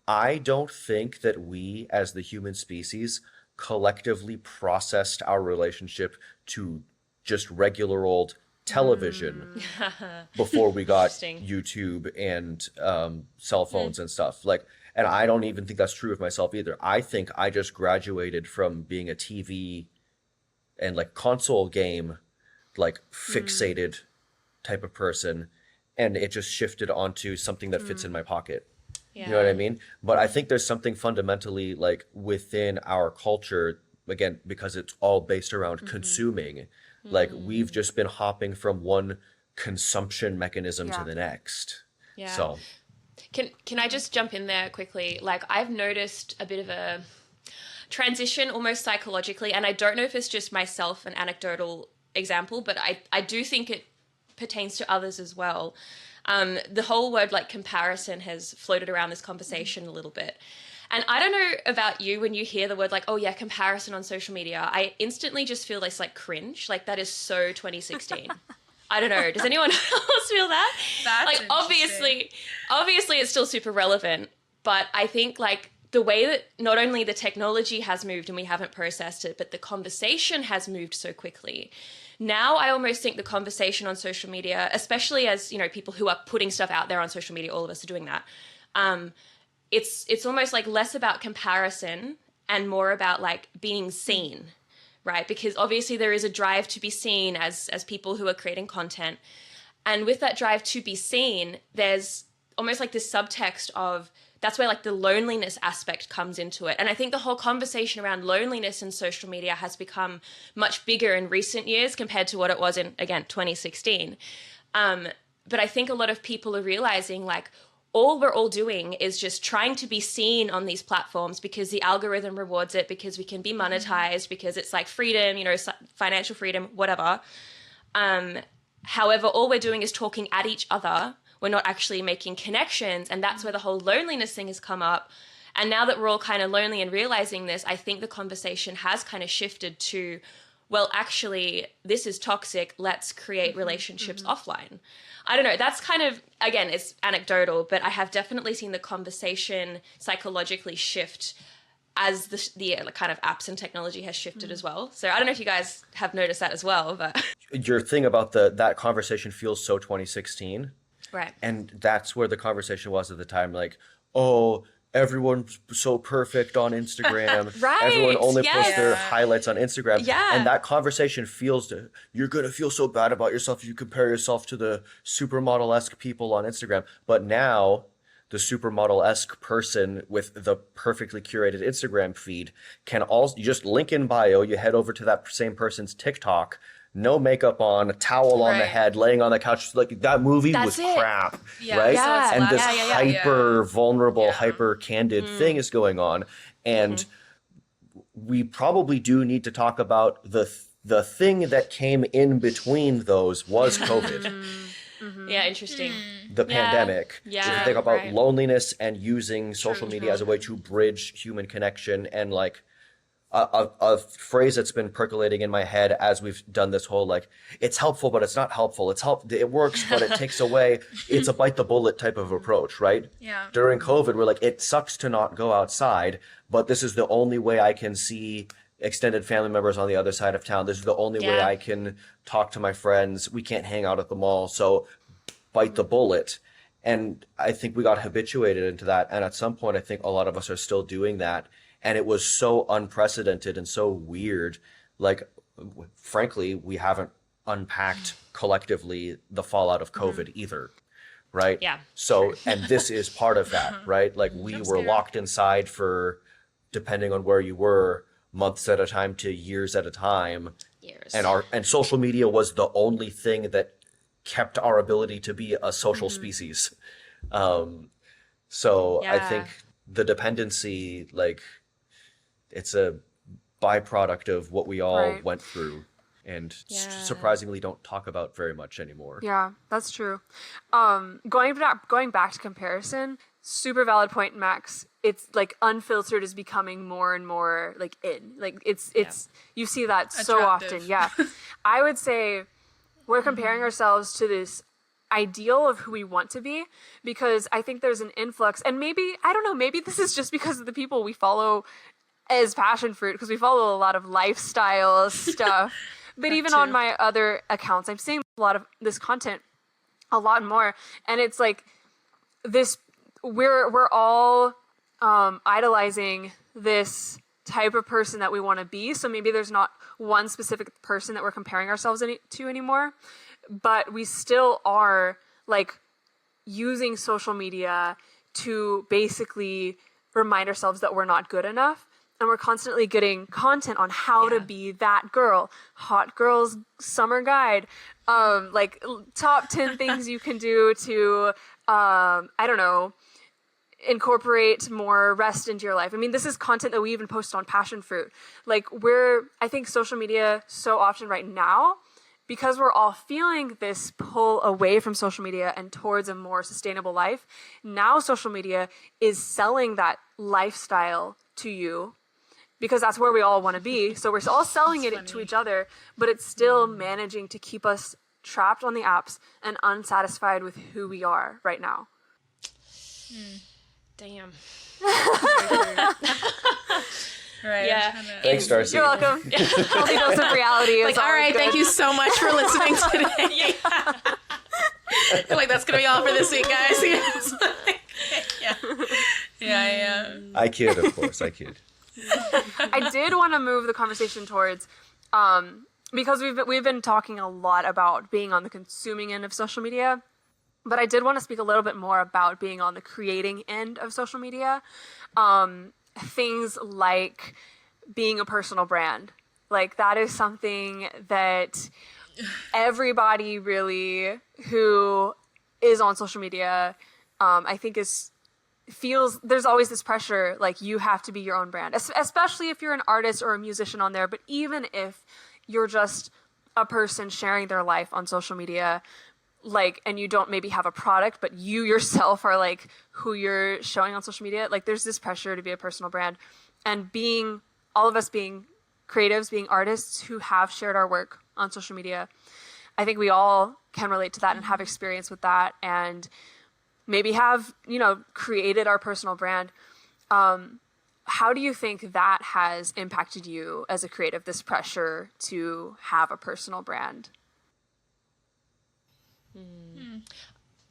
I don't think that we as the human species collectively processed our relationship to just regular old television before we got YouTube and cell phones and stuff. Like, and I don't even think that's true of myself either. I think I just graduated from being a TV and like console game like fixated type of person, and it just shifted onto something that fits in my pocket. You know what I mean? But I think there's something fundamentally like within our culture, again, because it's all based around consuming. Like, we've just been hopping from one consumption mechanism to the next. Yeah. So can I just jump in there quickly? Like, I've noticed a bit of a transition almost psychologically, and I don't know if it's just myself, an anecdotal example, but I do think it pertains to others as well. The whole word like comparison has floated around this conversation a little bit. And I don't know about you, when you hear the word like, oh yeah, comparison on social media, I instantly just feel this like cringe. Like, that is so 2016. I don't know. Does anyone else feel that? That's like, obviously it's still super relevant, but I think like the way that not only the technology has moved and we haven't processed it, but the conversation has moved so quickly. Now I almost think the conversation on social media, especially as, you know, people who are putting stuff out there on social media, all of us are doing that. It's almost like less about comparison and more about like being seen, right? Because obviously there is a drive to be seen as people who are creating content. And with that drive to be seen, there's almost like this subtext of, that's where like the loneliness aspect comes into it. And I think the whole conversation around loneliness in social media has become much bigger in recent years compared to what it was in, again, 2016. But I think a lot of people are realizing like, all we're all doing is just trying to be seen on these platforms because the algorithm rewards it, because we can be monetized, because it's like freedom, you know, financial freedom, whatever. However, all we're doing is talking at each other. We're not actually making connections. And that's where the whole loneliness thing has come up. And now that we're all kind of lonely and realizing this, I think the conversation has kind of shifted to, well, actually, this is toxic. Let's create relationships offline. I don't know. That's kind of, again, it's anecdotal, but I have definitely seen the conversation psychologically shift as the kind of apps and technology has shifted as well. So I don't know if you guys have noticed that as well, but your thing about that conversation feels so 2016. right. And that's where the conversation was at the time. Like, oh, everyone's so perfect on Instagram. Right. Everyone only Yes. posts their highlights on Instagram. Yeah. And that conversation feels, you're going to feel so bad about yourself if you compare yourself to the supermodel-esque people on Instagram. But now the supermodel-esque person with the perfectly curated Instagram feed can also, you just link in bio, you head over to that same person's TikTok, no makeup on, a towel on the Right. head, laying on the couch. Like, that movie That's was it. crap, Yeah, right? Yeah. And this Yeah. hyper vulnerable, Yeah. hyper candid thing is going on. And we probably do need to talk about the thing that came in between those was COVID, Yeah, interesting. the pandemic. Yeah, If you think about right. loneliness and using social media as a way to bridge human connection, and like a phrase that's been percolating in my head as we've done this whole, like, it's helpful, but it's not helpful. It works, but it takes away. It's a bite the bullet type of approach, right? Yeah. During COVID, we're like, it sucks to not go outside, but this is the only way I can see extended family members on the other side of town. This is the only way Yeah. I can talk to my friends. We can't hang out at the mall, so bite the bullet. And I think we got habituated into that. And at some point, I think a lot of us are still doing that. And it was so unprecedented and so weird. Like, frankly, we haven't unpacked collectively the fallout of COVID either, right? Yeah, So, and this is part of that, right? Like, we were scared. locked inside for, depending on where you were, months at a time to years at a time. Years. And social media was the only thing that kept our ability to be a social species. So I Yeah. think the dependency, like, it's a byproduct of what we all Right. went through and Yeah. surprisingly don't talk about very much anymore. Yeah, that's true. Going back to comparison, super valid point, Max. It's like unfiltered is becoming more and more like in. Like it's you see that so often. Attractive. Yeah. I would say we're comparing ourselves to this ideal of who we want to be, because I think there's an influx, and maybe, I don't know, maybe this is just because of the people we follow as passion fruit, because we follow a lot of lifestyle stuff. But even on too. my other accounts, I'm seeing a lot of this content a lot more, and it's like this, we're all idolizing this type of person that we want to be. So maybe there's not one specific person that we're comparing ourselves to anymore, but we still are like using social media to basically remind ourselves that we're not good enough. And we're constantly getting content on how to be that girl, hot girl's summer guide, like top 10 things you can do to, I don't know, incorporate more rest into your life. I mean, this is content that we even post on Passion Fruit. Like I think social media so often right now, because we're all feeling this pull away from social media and towards a more sustainable life, now social media is selling that lifestyle to you because that's where we all want to be. So we're all selling it to each other, but it's still managing to keep us trapped on the apps and unsatisfied with who we are right now. Damn. Right. Yeah. Thanks, Darcie. You're welcome. Healthy dose of reality is Like, all right, good. thank you so much for listening today. Like, that's gonna be all for this week, guys. Yeah. I kid, of course. I kid. I did want to move the conversation towards, because we've been talking a lot about being on the consuming end of social media, but I did want to speak a little bit more about being on the creating end of social media. Things like being a personal brand. Like that is something that everybody really who is on social media, I think feels there's always this pressure, like you have to be your own brand, especially if you're an artist or a musician on there. But even if you're just a person sharing their life on social media, like, and you don't maybe have a product, but you yourself are like who you're showing on social media, like there's this pressure to be a personal brand. And all of us being creatives, being artists who have shared our work on social media, I think we all can relate to that and have experience with that and maybe have, created our personal brand. How do you think that has impacted you as a creative, this pressure to have a personal brand?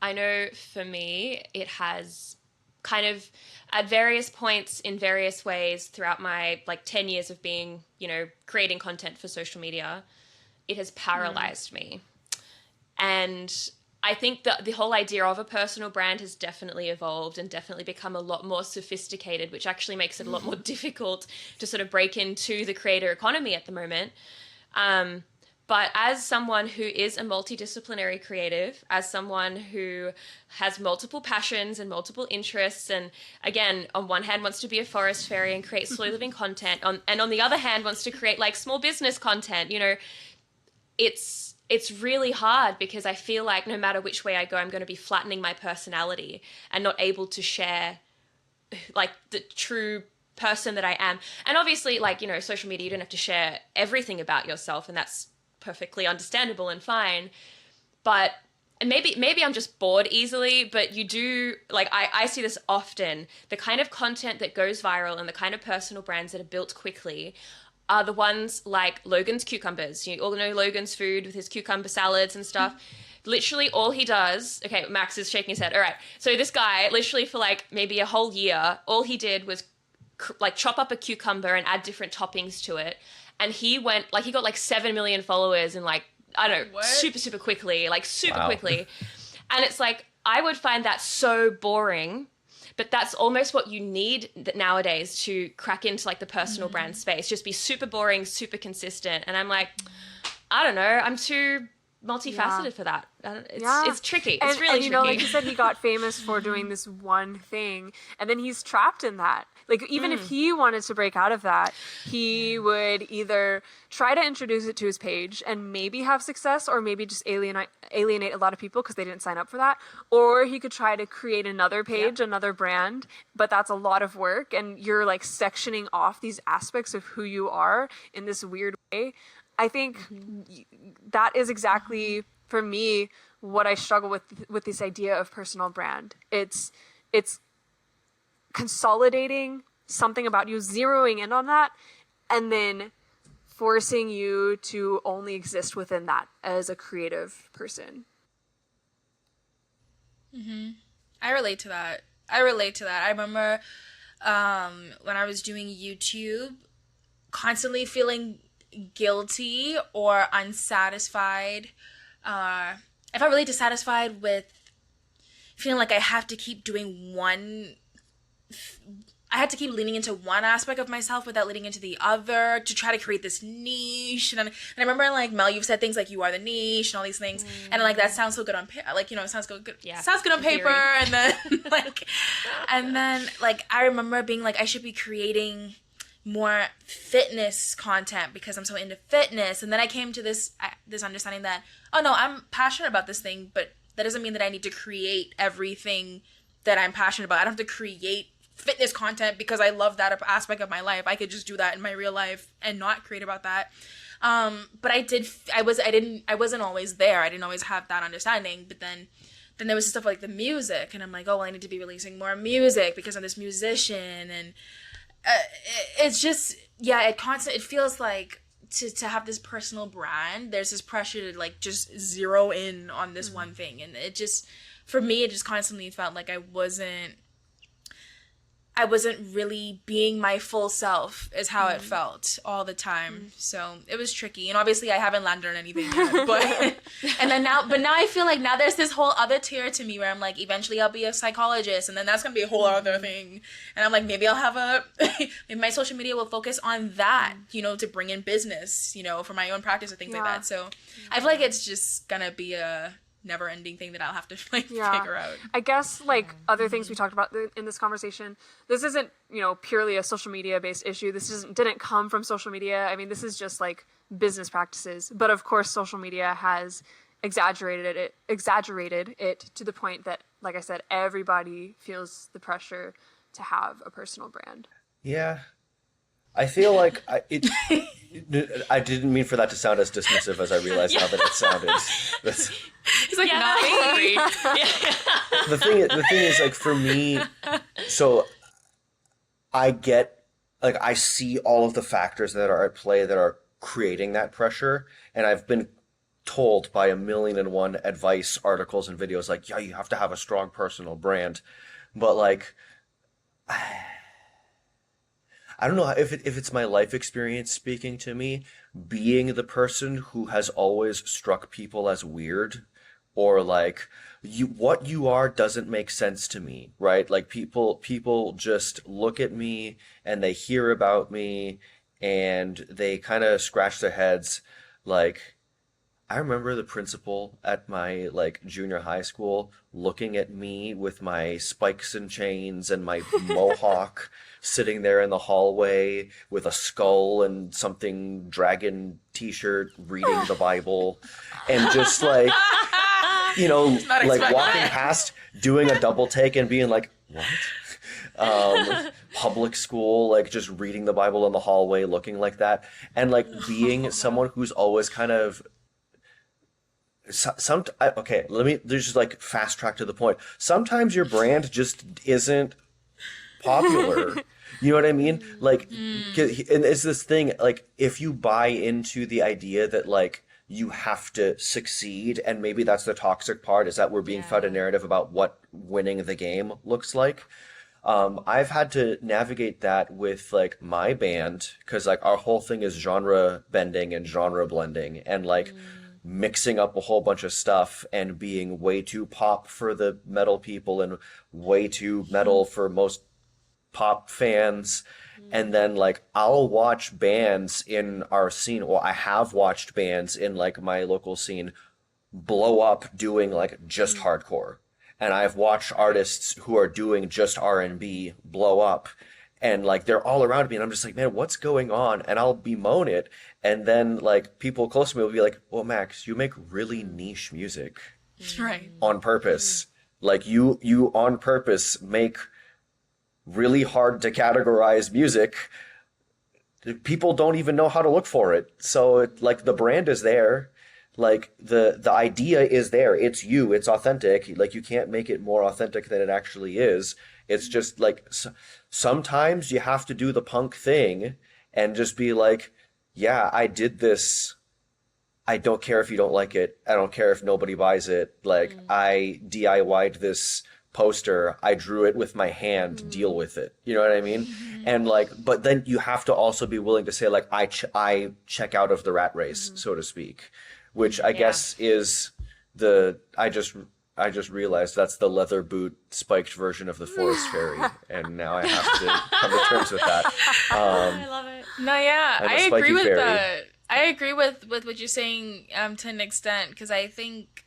I know for me, it has kind of at various points in various ways throughout my 10 years of being, creating content for social media, it has paralyzed me. And I think that the whole idea of a personal brand has definitely evolved and definitely become a lot more sophisticated, which actually makes it a lot more difficult to sort of break into the creator economy at the moment. But as someone who is a multidisciplinary creative, as someone who has multiple passions and multiple interests, and again, on one hand wants to be a forest fairy and create slow living content, and on the other hand wants to create small business content, it's really hard because I feel like no matter which way I go, I'm going to be flattening my personality and not able to share the true person that I am. And obviously, social media, you don't have to share everything about yourself, and that's perfectly understandable and fine. But and maybe I'm just bored easily, but you do, I see this often. The kind of content that goes viral and the kind of personal brands that are built quickly are the ones like Logan's Cucumbers. You all know Logan's food with his cucumber salads and stuff. Literally all he does, okay, Max is shaking his head. All right. So this guy, literally for maybe a whole year, all he did was chop up a cucumber and add different toppings to it. And he went, he got 7 million followers in I don't know, super quickly, quickly. And it's I would find that so boring, but that's almost what you need nowadays to crack into the personal brand space. Just be super boring, super consistent. And I'm I don't know, I'm too multifaceted for that. It's tricky. It's really tricky. Like you said, he got famous for doing this one thing, and then he's trapped in that. Even if he wanted to break out of that, he would either try to introduce it to his page and maybe have success, or maybe just alienate a lot of people because they didn't sign up for that. Or he could try to create another page, another brand, but that's a lot of work, and you're sectioning off these aspects of who you are in this weird way. I think that is exactly, for me, what I struggle with this idea of personal brand. It's consolidating something about you, zeroing in on that, and then forcing you to only exist within that as a creative person. I relate to that. I remember when I was doing YouTube, constantly feeling guilty or unsatisfied. If I really dissatisfied with feeling like I have to keep doing one I had to keep leaning into one aspect of myself without leaning into the other to try to create this niche. And I remember, like, Mel, you've said things like, you are the niche and all these things. And, like, that sounds so good on paper. Like, it sounds good. Yeah. Sounds good on paper. And then, like, I remember being like, I should be creating more fitness content because I'm so into fitness. And then I came to this understanding that, oh, no, I'm passionate about this thing, but that doesn't mean that I need to create everything that I'm passionate about. I don't have to create fitness content because I love that aspect of my life. I could just do that in my real life and not create about that. But I wasn't always there. I didn't always have that understanding. But then there was stuff like the music, and I'm like, oh, well, I need to be releasing more music because I'm this musician. And it's just, it feels like to have this personal brand, there's this pressure to, like, just zero in on this one thing. And it just, for me, it just constantly felt like I wasn't really being my full self is how it felt all the time. So it was tricky. And obviously I haven't landed on anything yet. But now I feel like now there's this whole other tier to me where I'm like, eventually I'll be a psychologist, and then that's going to be a whole other thing. And I'm like, maybe I'll have maybe my social media will focus on that, to bring in business, for my own practice or things like that. So I feel like it's just going to be a never-ending thing that I'll have to figure out. I guess, like, other things we talked about in this conversation, this isn't, purely a social media based issue. This didn't come from social media. I mean, this is just, like, business practices. But of course, social media has exaggerated it to the point that, like I said, everybody feels the pressure to have a personal brand. Yeah. I feel like I didn't mean for that to sound as dismissive as I realized now that it sounded. It's like, not me. The thing is, like, for me, so I get, like, I see all of the factors that are at play that are creating that pressure, and I've been told by 1,000,001 advice articles and videos, like, yeah, you have to have a strong personal brand, but, like, I don't know if it's my life experience speaking to me, being the person who has always struck people as weird, or like, what you are doesn't make sense to me, right? Like, people just look at me and they hear about me and they kind of scratch their heads. Like, I remember the principal at my, like, junior high school looking at me with my spikes and chains and my mohawk, sitting there in the hallway with a skull and something dragon t-shirt, reading the Bible, and just, like, like, walking past, doing a double take and being like, what? Public school, like, just reading the Bible in the hallway, looking like that, and, like, being someone who's always kind of there's just, like, fast track to the point. Sometimes your brand just isn't popular. You know what I mean? Like, and it's this thing, like, if you buy into the idea that, like, you have to succeed, and maybe that's the toxic part, is that we're being fed a narrative about what winning the game looks like. I've had to navigate that with, like, my band, because, like, our whole thing is genre bending and genre blending, and, like, mixing up a whole bunch of stuff and being way too pop for the metal people and way too metal for most pop fans. And then, like, I'll watch bands in our scene, or I have watched bands in, like, my local scene blow up doing, like, just hardcore. And I've watched artists who are doing just R&B blow up, and, like, they're all around me, and I'm just like, man, what's going on? And I'll bemoan it, and then, like, people close to me will be like, well, Max, you make really niche music. Right. On purpose. Like, you on purpose make really hard to categorize music. People don't even know how to look for it. So, like, the brand is there. Like, the idea is there. It's you. It's authentic. Like, you can't make it more authentic than it actually is. It's just, like, sometimes you have to do the punk thing and just be like, yeah, I did this. I don't care if you don't like it. I don't care if nobody buys it. Like, I DIY'd this poster. I drew it with my hand. Deal with it. You know what I mean? And, like, but then you have to also be willing to say, like, I check out of the rat race, so to speak, which I guess is I just I just realized that's the leather boot spiked version of the Forest Fairy, and now I have to come to terms with that. I love it. No, yeah, I'm a I spiky agree with fairy. that. I agree with what you're saying to an extent, because I think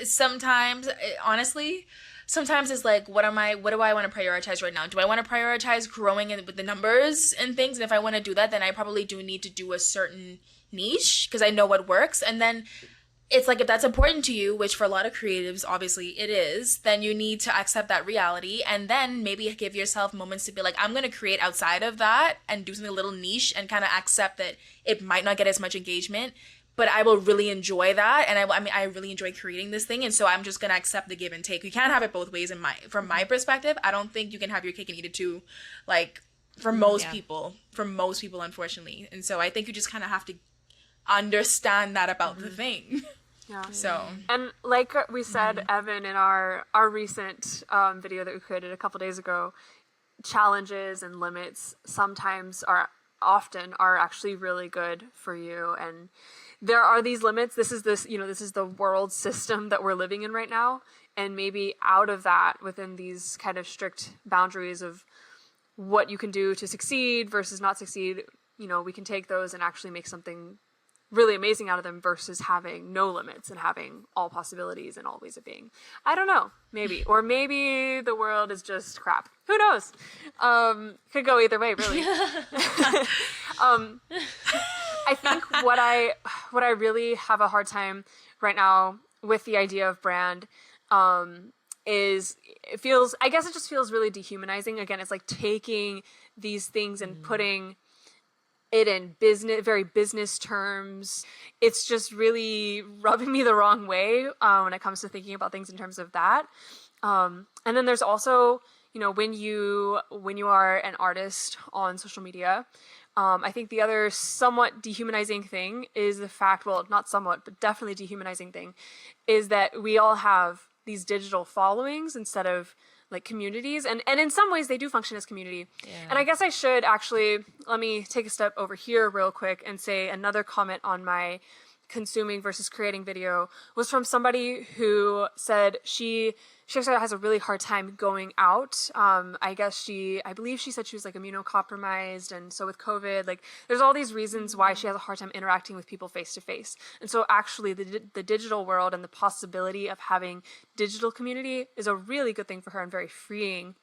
sometimes, honestly, sometimes it's like, what do I want to prioritize right now? Do I want to prioritize growing with the numbers and things? And if I want to do that, then I probably do need to do a certain niche because I know what works. And then it's like, if that's important to you, which for a lot of creatives, obviously it is, then you need to accept that reality and then maybe give yourself moments to be like, I'm going to create outside of that and do something a little niche and kind of accept that it might not get as much engagement, but I will really enjoy that. And I really enjoy creating this thing. And so I'm just going to accept the give and take. You can't have it both ways from my perspective. I don't think you can have your cake and eat it too, like for most people, unfortunately. And so I think you just kind of have to understand that about the thing. Yeah. So, and like we said, Evin, in our recent video that we created a couple days ago, challenges and limits often are actually really good for you. And there are these limits. This is the world system that we're living in right now. And maybe out of that, within these kind of strict boundaries of what you can do to succeed versus not succeed, we can take those and actually make something really amazing out of them versus having no limits and having all possibilities and all ways of being. I don't know, maybe. Or maybe the world is just crap. Who knows? Could go either way, really. I think what I really have a hard time right now with the idea of brand is it just feels really dehumanizing. Again, it's like taking these things and putting it in very business terms. It's just really rubbing me the wrong way when it comes to thinking about things in terms of that. And then there's also, when you are an artist on social media, I think the other somewhat dehumanizing thing is the fact, well, not somewhat, but definitely dehumanizing thing, is that we all have these digital followings instead of like communities, and in some ways they do function as community. Yeah. And I guess I should actually, let me take a step over here real quick and say another comment on my consuming versus creating video was from somebody who said she actually has a really hard time going out. I believe she said she was like immunocompromised, and so with COVID, like there's all these reasons why she has a hard time interacting with people face to face. And so actually the digital world and the possibility of having digital community is a really good thing for her and very freeing.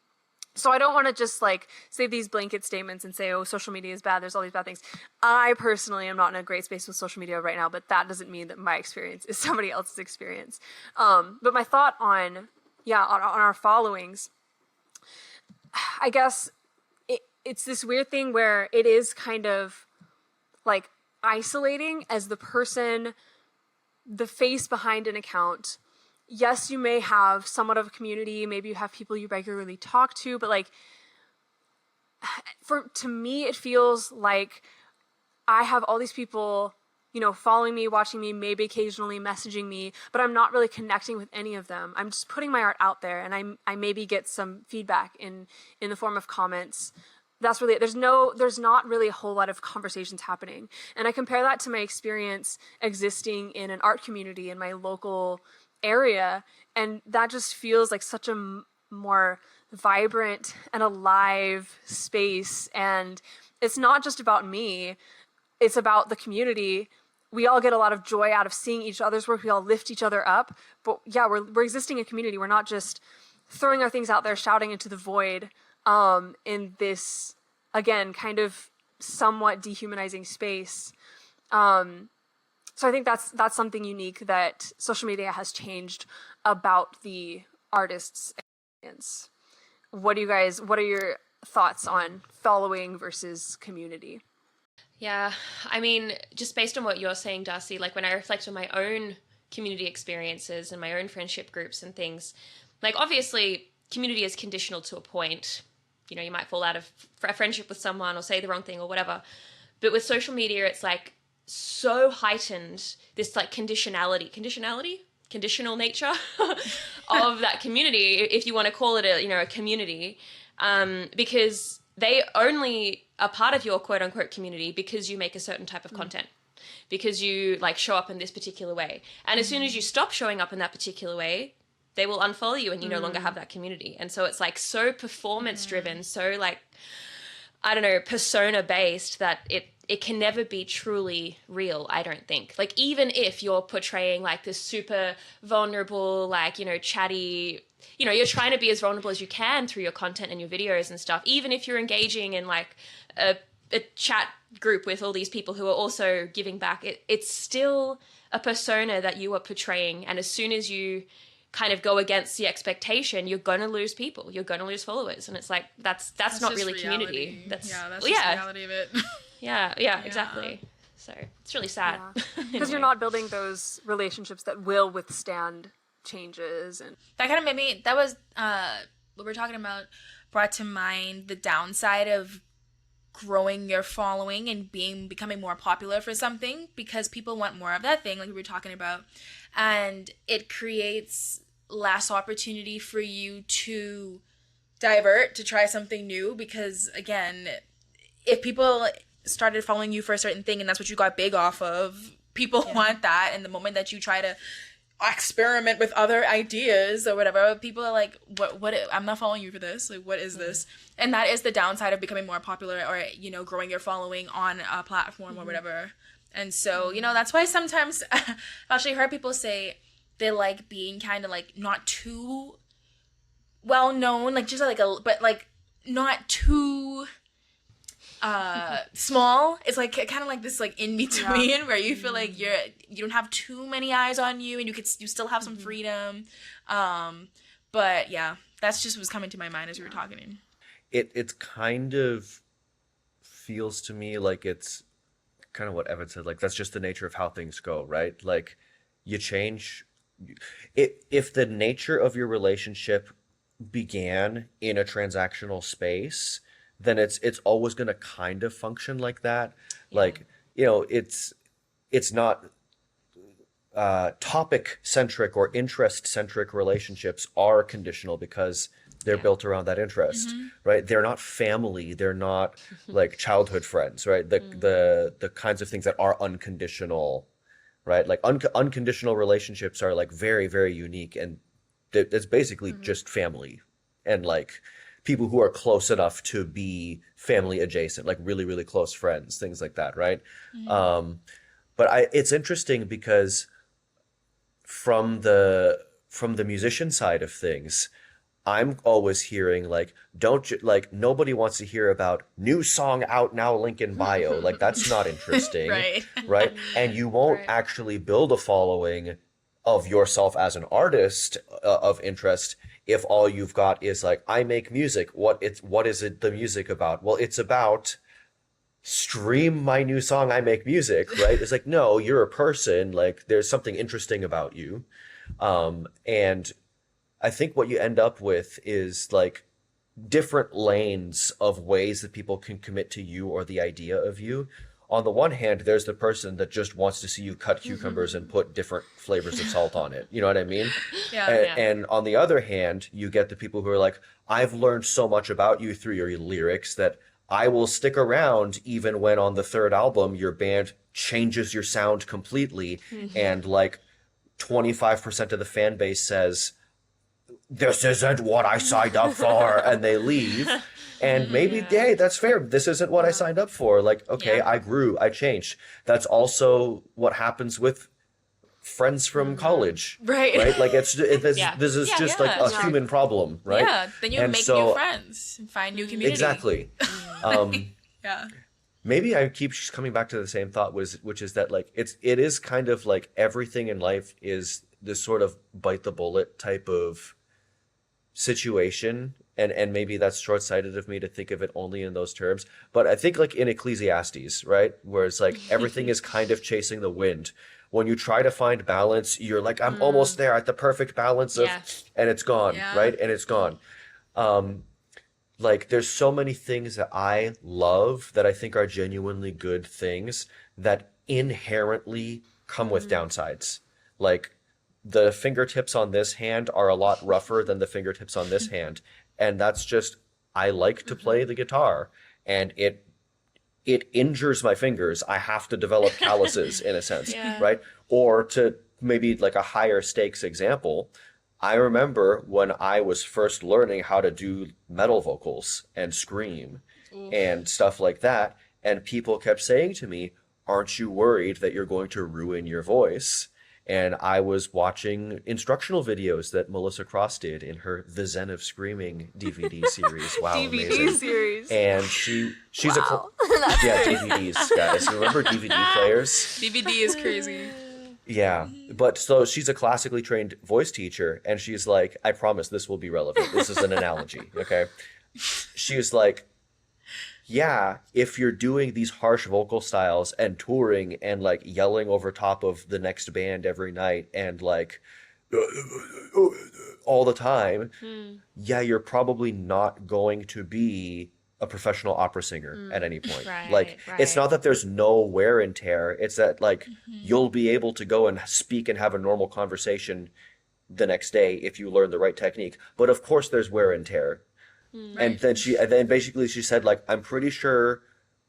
So I don't want to just like say these blanket statements and say, oh, social media is bad, there's all these bad things. I personally am not in a great space with social media right now, but that doesn't mean that my experience is somebody else's experience. But my thought on our followings, I guess it's this weird thing where it is kind of like isolating as the person, the face behind an account. Yes, you may have somewhat of a community. Maybe you have people you regularly talk to, but like, to me, it feels like I have all these people, following me, watching me, maybe occasionally messaging me, but I'm not really connecting with any of them. I'm just putting my art out there, and I maybe get some feedback in the form of comments. That's really it. There's not really a whole lot of conversations happening. And I compare that to my experience existing in an art community in my local area, and that just feels like such a more vibrant and alive space. And it's not just about me, it's about the community. We all get a lot of joy out of seeing each other's work. We all lift each other up. But yeah, we're existing in community. We're not just throwing our things out there, shouting into the void in this, again, kind of somewhat dehumanizing space. So I think that's something unique that social media has changed about the artist's experience. What are your thoughts on following versus community? Yeah, I mean, just based on what you're saying, Darcie, like when I reflect on my own community experiences and my own friendship groups and things, like obviously community is conditional to a point. You might fall out of a friendship with someone or say the wrong thing or whatever. But with social media, it's like so heightened, this like conditional nature of that community, if you want to call it a community, because they only are part of your quote unquote community because you make a certain type of content, because you like show up in this particular way. And as soon as you stop showing up in that particular way, they will unfollow you and you no longer have that community. And so it's like so performance driven, so like, I don't know, persona based that it can never be truly real, I don't think. Like, even if you're portraying like this super vulnerable, like, you know, chatty, you know, you're trying to be as vulnerable as you can through your content and your videos and stuff, even if you're engaging in like a chat group with all these people who are also giving back, it's still a persona that you are portraying. And as soon as you kind of go against the expectation, you're going to lose people, you're going to lose followers. And it's like, that's not really reality. community. That's just the reality of it. Yeah, exactly. So it's really sad. Because you're not building those relationships that will withstand changes. And that kind of made me, that was what we're talking about, brought to mind the downside of growing your following and becoming more popular for something, because people want more of that thing, like we were talking about, and it creates less opportunity for you to divert, to try something new, because again, if people started following you for a certain thing and that's what you got big off of, people want that, and the moment that you try to experiment with other ideas or whatever, people are like, what I'm not following you for this, like, what is this? And that is the downside of becoming more popular, or, you know, growing your following on a platform or whatever. And so, you know, that's why sometimes I've actually heard people say they like being kind of like not too well known, like just like but like not too small. It's like kind of like this like in between where you feel like you don't have too many eyes on you, and you still have some freedom. But yeah, that's just what's coming to my mind as we were talking. It's kind of feels to me like it's kind of what Evan said, like that's just the nature of how things go, right? Like you change. If the nature of your relationship began in a transactional space, then it's always going to kind of function like that. Like, you know, it's not topic centric or interest centric relationships are conditional because they're built around that interest, right? They're not family. They're not like childhood friends, right? The kinds of things that are unconditional, right? Like unconditional relationships are like very, very unique, and it's basically just family and like people who are close enough to be family adjacent, like really, really close friends, things like that, right? But it's interesting because from the musician side of things, I'm always hearing like, nobody wants to hear about new song out now, link in bio. Like that's not interesting, right? And you won't actually build a following of yourself as an artist of interest if all you've got is like, I make music. What is it the music about? Well, it's about stream my new song, I make music, right? It's like, no, you're a person, like there's something interesting about you. And I think what you end up with is like different lanes of ways that people can commit to you or the idea of you. On the one hand, there's the person that just wants to see you cut cucumbers and put different flavors of salt on it. You know what I mean? And on the other hand, you get the people who are like, I've learned so much about you through your lyrics that I will stick around even when on the third album your band changes your sound completely and like 25% of the fan base says, this isn't what I signed up for, and they leave. And maybe, hey, that's fair. This isn't what I signed up for. Like, okay, I grew, I changed. That's also what happens with friends from college, right? Like this is just like a human problem, right? Yeah, then you make new friends and find new community. Exactly. Maybe I keep coming back to the same thought, which is that like it is kind of like everything in life is this sort of bite the bullet type of situation, and maybe that's short-sighted of me to think of it only in those terms, but I think like in Ecclesiastes, right, where it's like everything is kind of chasing the wind. When you try to find balance, you're like, I'm almost there at the perfect balance of, and it's gone, right? And it's gone. Like there's so many things that I love that I think are genuinely good things that inherently come with downsides. Like the fingertips on this hand are a lot rougher than the fingertips on this hand. And that's just, I like to play the guitar and it injures my fingers. I have to develop calluses in a sense, right? Or to maybe like a higher stakes example, I remember when I was first learning how to do metal vocals and scream and stuff like that, and people kept saying to me, aren't you worried that you're going to ruin your voice? And I was watching instructional videos that Melissa Cross did in her The Zen of Screaming DVD series. Wow, DVD amazing. series. And she's Wow. yeah, DVDs, guys. Remember DVD players? DVD is crazy. Yeah, but so she's a classically trained voice teacher, and she's like, I promise this will be relevant. This is an analogy, okay? She was like, yeah, if you're doing these harsh vocal styles and touring and like yelling over top of the next band every night and like all the time, yeah, you're probably not going to be a professional opera singer at any point. Right, like, it's not that there's no wear and tear. It's that like you'll be able to go and speak and have a normal conversation the next day if you learn the right technique. But of course there's wear and tear. And then basically she said, like, I'm pretty sure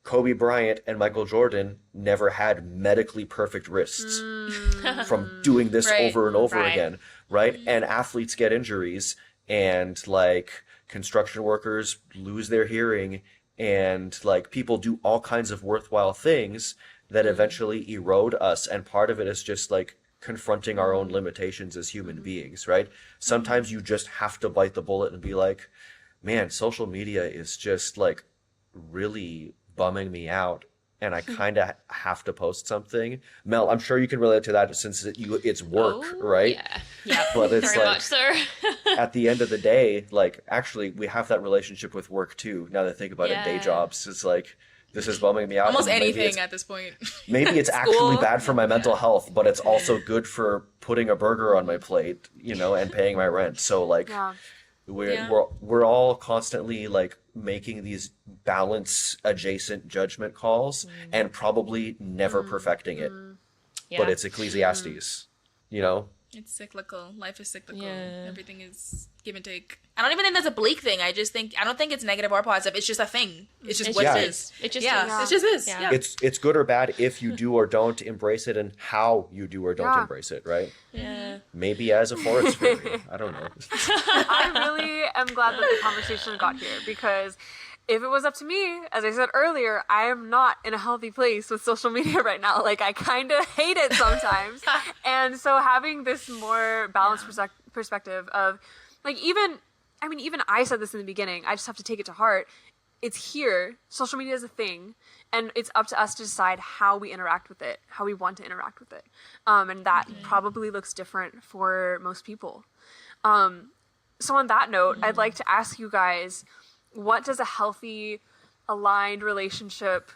Kobe Bryant and Michael Jordan never had medically perfect wrists from doing this over and over again, right? And athletes get injuries, and like construction workers lose their hearing, and like people do all kinds of worthwhile things that eventually erode us. And part of it is just like confronting our own limitations as human beings, right? Sometimes you just have to bite the bullet and be like, man, social media is just like really bumming me out, and I kind of have to post something. Mel, I'm sure you can relate to that since it's work, right? Yeah, but it's very like, much so. at the end of the day, like, actually we have that relationship with work too. Now that I think about it, day jobs, it's like, this is bumming me out. Almost anything at this point. Maybe it's actually bad for my mental health, but it's also good for putting a burger on my plate, you know, and paying my rent. So like, we're all constantly like making these balance adjacent judgment calls and probably never perfecting it. But it's Ecclesiastes, you know? It's cyclical. Life is cyclical. Yeah. Everything is give and take. I don't even think that's a bleak thing. I don't think it's negative or positive. It's just a thing. It's just what it is. It just is. It just is. Yeah. It's good or bad if you do or don't embrace it, and how you do or don't embrace it, right? Yeah. Maybe as a forest fairy. I don't know. I really am glad that the conversation got here, because if it was up to me, as I said earlier, I am not in a healthy place with social media right now. Like, I kind of hate it sometimes. And so having this more balanced perspective of, like, even I said this in the beginning, I just have to take it to heart. It's here. Social media is a thing. And it's up to us to decide how we interact with it, how we want to interact with it. And that probably looks different for most people. So on that note, I'd like to ask you guys, what does a healthy, aligned relationship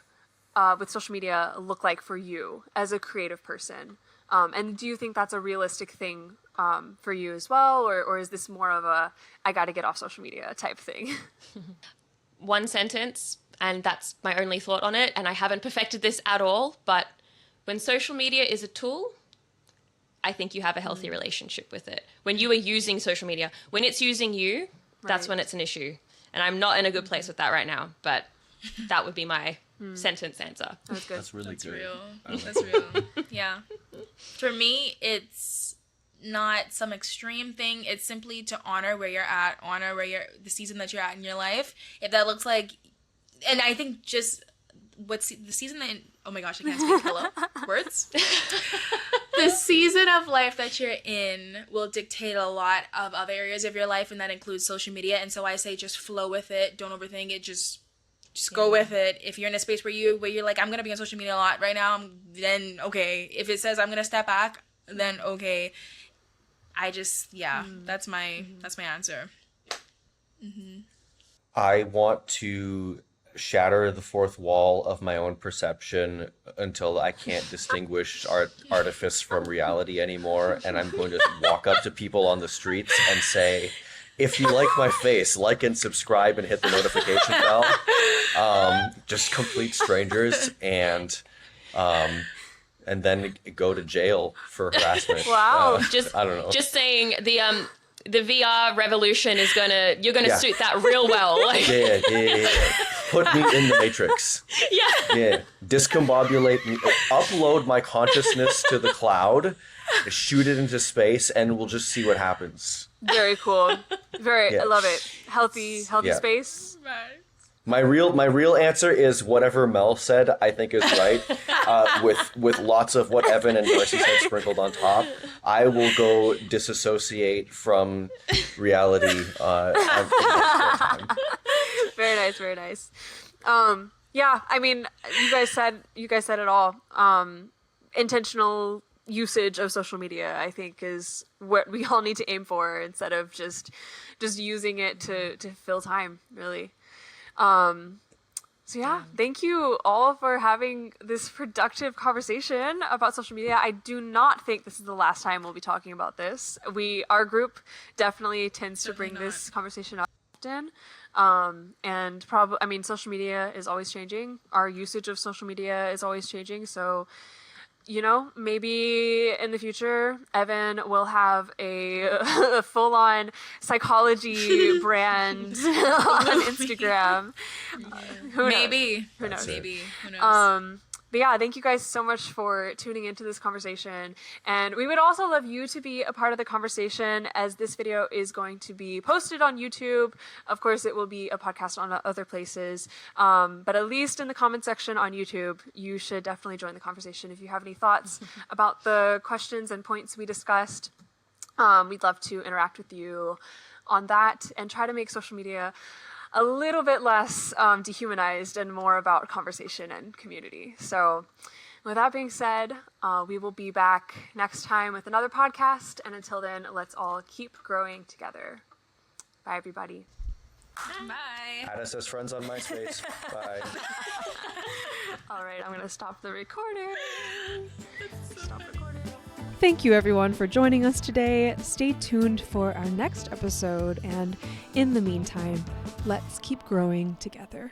with social media look like for you as a creative person? And do you think that's a realistic thing for you as well? Or is this more of a, I got to get off social media type thing? One sentence, and that's my only thought on it, and I haven't perfected this at all, but when social media is a tool, I think you have a healthy relationship with it. When you are using social media, when it's using you, that's when it's an issue. And I'm not in a good place with that right now, but that would be my sentence answer. That's good. That's really good. Real. That's real. Yeah. For me, it's not some extreme thing. It's simply to honor where you're at, honor the season that you're at in your life. If that looks like, and I think just what's the season that, oh my gosh, I can't speak. Hello? Words? The season of life that you're in will dictate a lot of other areas of your life, and that includes social media. And so I say just flow with it. Don't overthink it. Just go with it. If you're in a space where you're like, I'm going to be on social media a lot right now, then okay. If it says I'm going to step back, then okay. I just, that's my answer. I want to shatter the fourth wall of my own perception until I can't distinguish artifice from reality anymore, and I'm going to walk up to people on the streets and say, if you like my face, like and subscribe and hit the notification bell. Just complete strangers, and then go to jail for harassment. Wow. Just, I don't know. Just saying the VR revolution is you're gonna suit that real well. Like, Yeah. Put me in the Matrix. Yeah. Discombobulate me. Upload my consciousness to the cloud shoot it into space, and we'll just see what happens. Very cool. Yeah. I love it. Healthy Yeah. space. Right. My real answer is whatever Mel said. I think is right. With lots of what Evin and Darcie said sprinkled on top. I will go disassociate from reality. Very nice. Very nice. Yeah. I mean, you guys said it all. Intentional usage of social media, I think, is what we all need to aim for instead of just using it to fill time, really. So yeah, thank you all for having this productive conversation about social media. I do not think this is the last time we'll be talking about this. Our group definitely tends to bring this conversation up often. And probably, I mean, social media is always changing. Our usage of social media is always changing. So, you know, maybe in the future, Evin will have a full-on psychology brand on Instagram. Who Maybe. Who knows? Maybe. Who knows? But yeah, thank you guys so much for tuning into this conversation. And we would also love you to be a part of the conversation, as this video is going to be posted on YouTube. Of course, it will be a podcast on other places. But at least in the comment section on YouTube, you should definitely join the conversation if you have any thoughts about the questions and points we discussed. We'd love to interact with you on that and try to make social media a little bit less dehumanized and more about conversation and community. So with that being said, we will be back next time with another podcast. And until then, let's all keep growing together. Bye, everybody. Bye. Add us as friends on MySpace. Bye. All right, I'm going to stop the recording. Stop recording. Thank you, everyone, for joining us today. Stay tuned for our next episode. And in the meantime, let's keep growing together.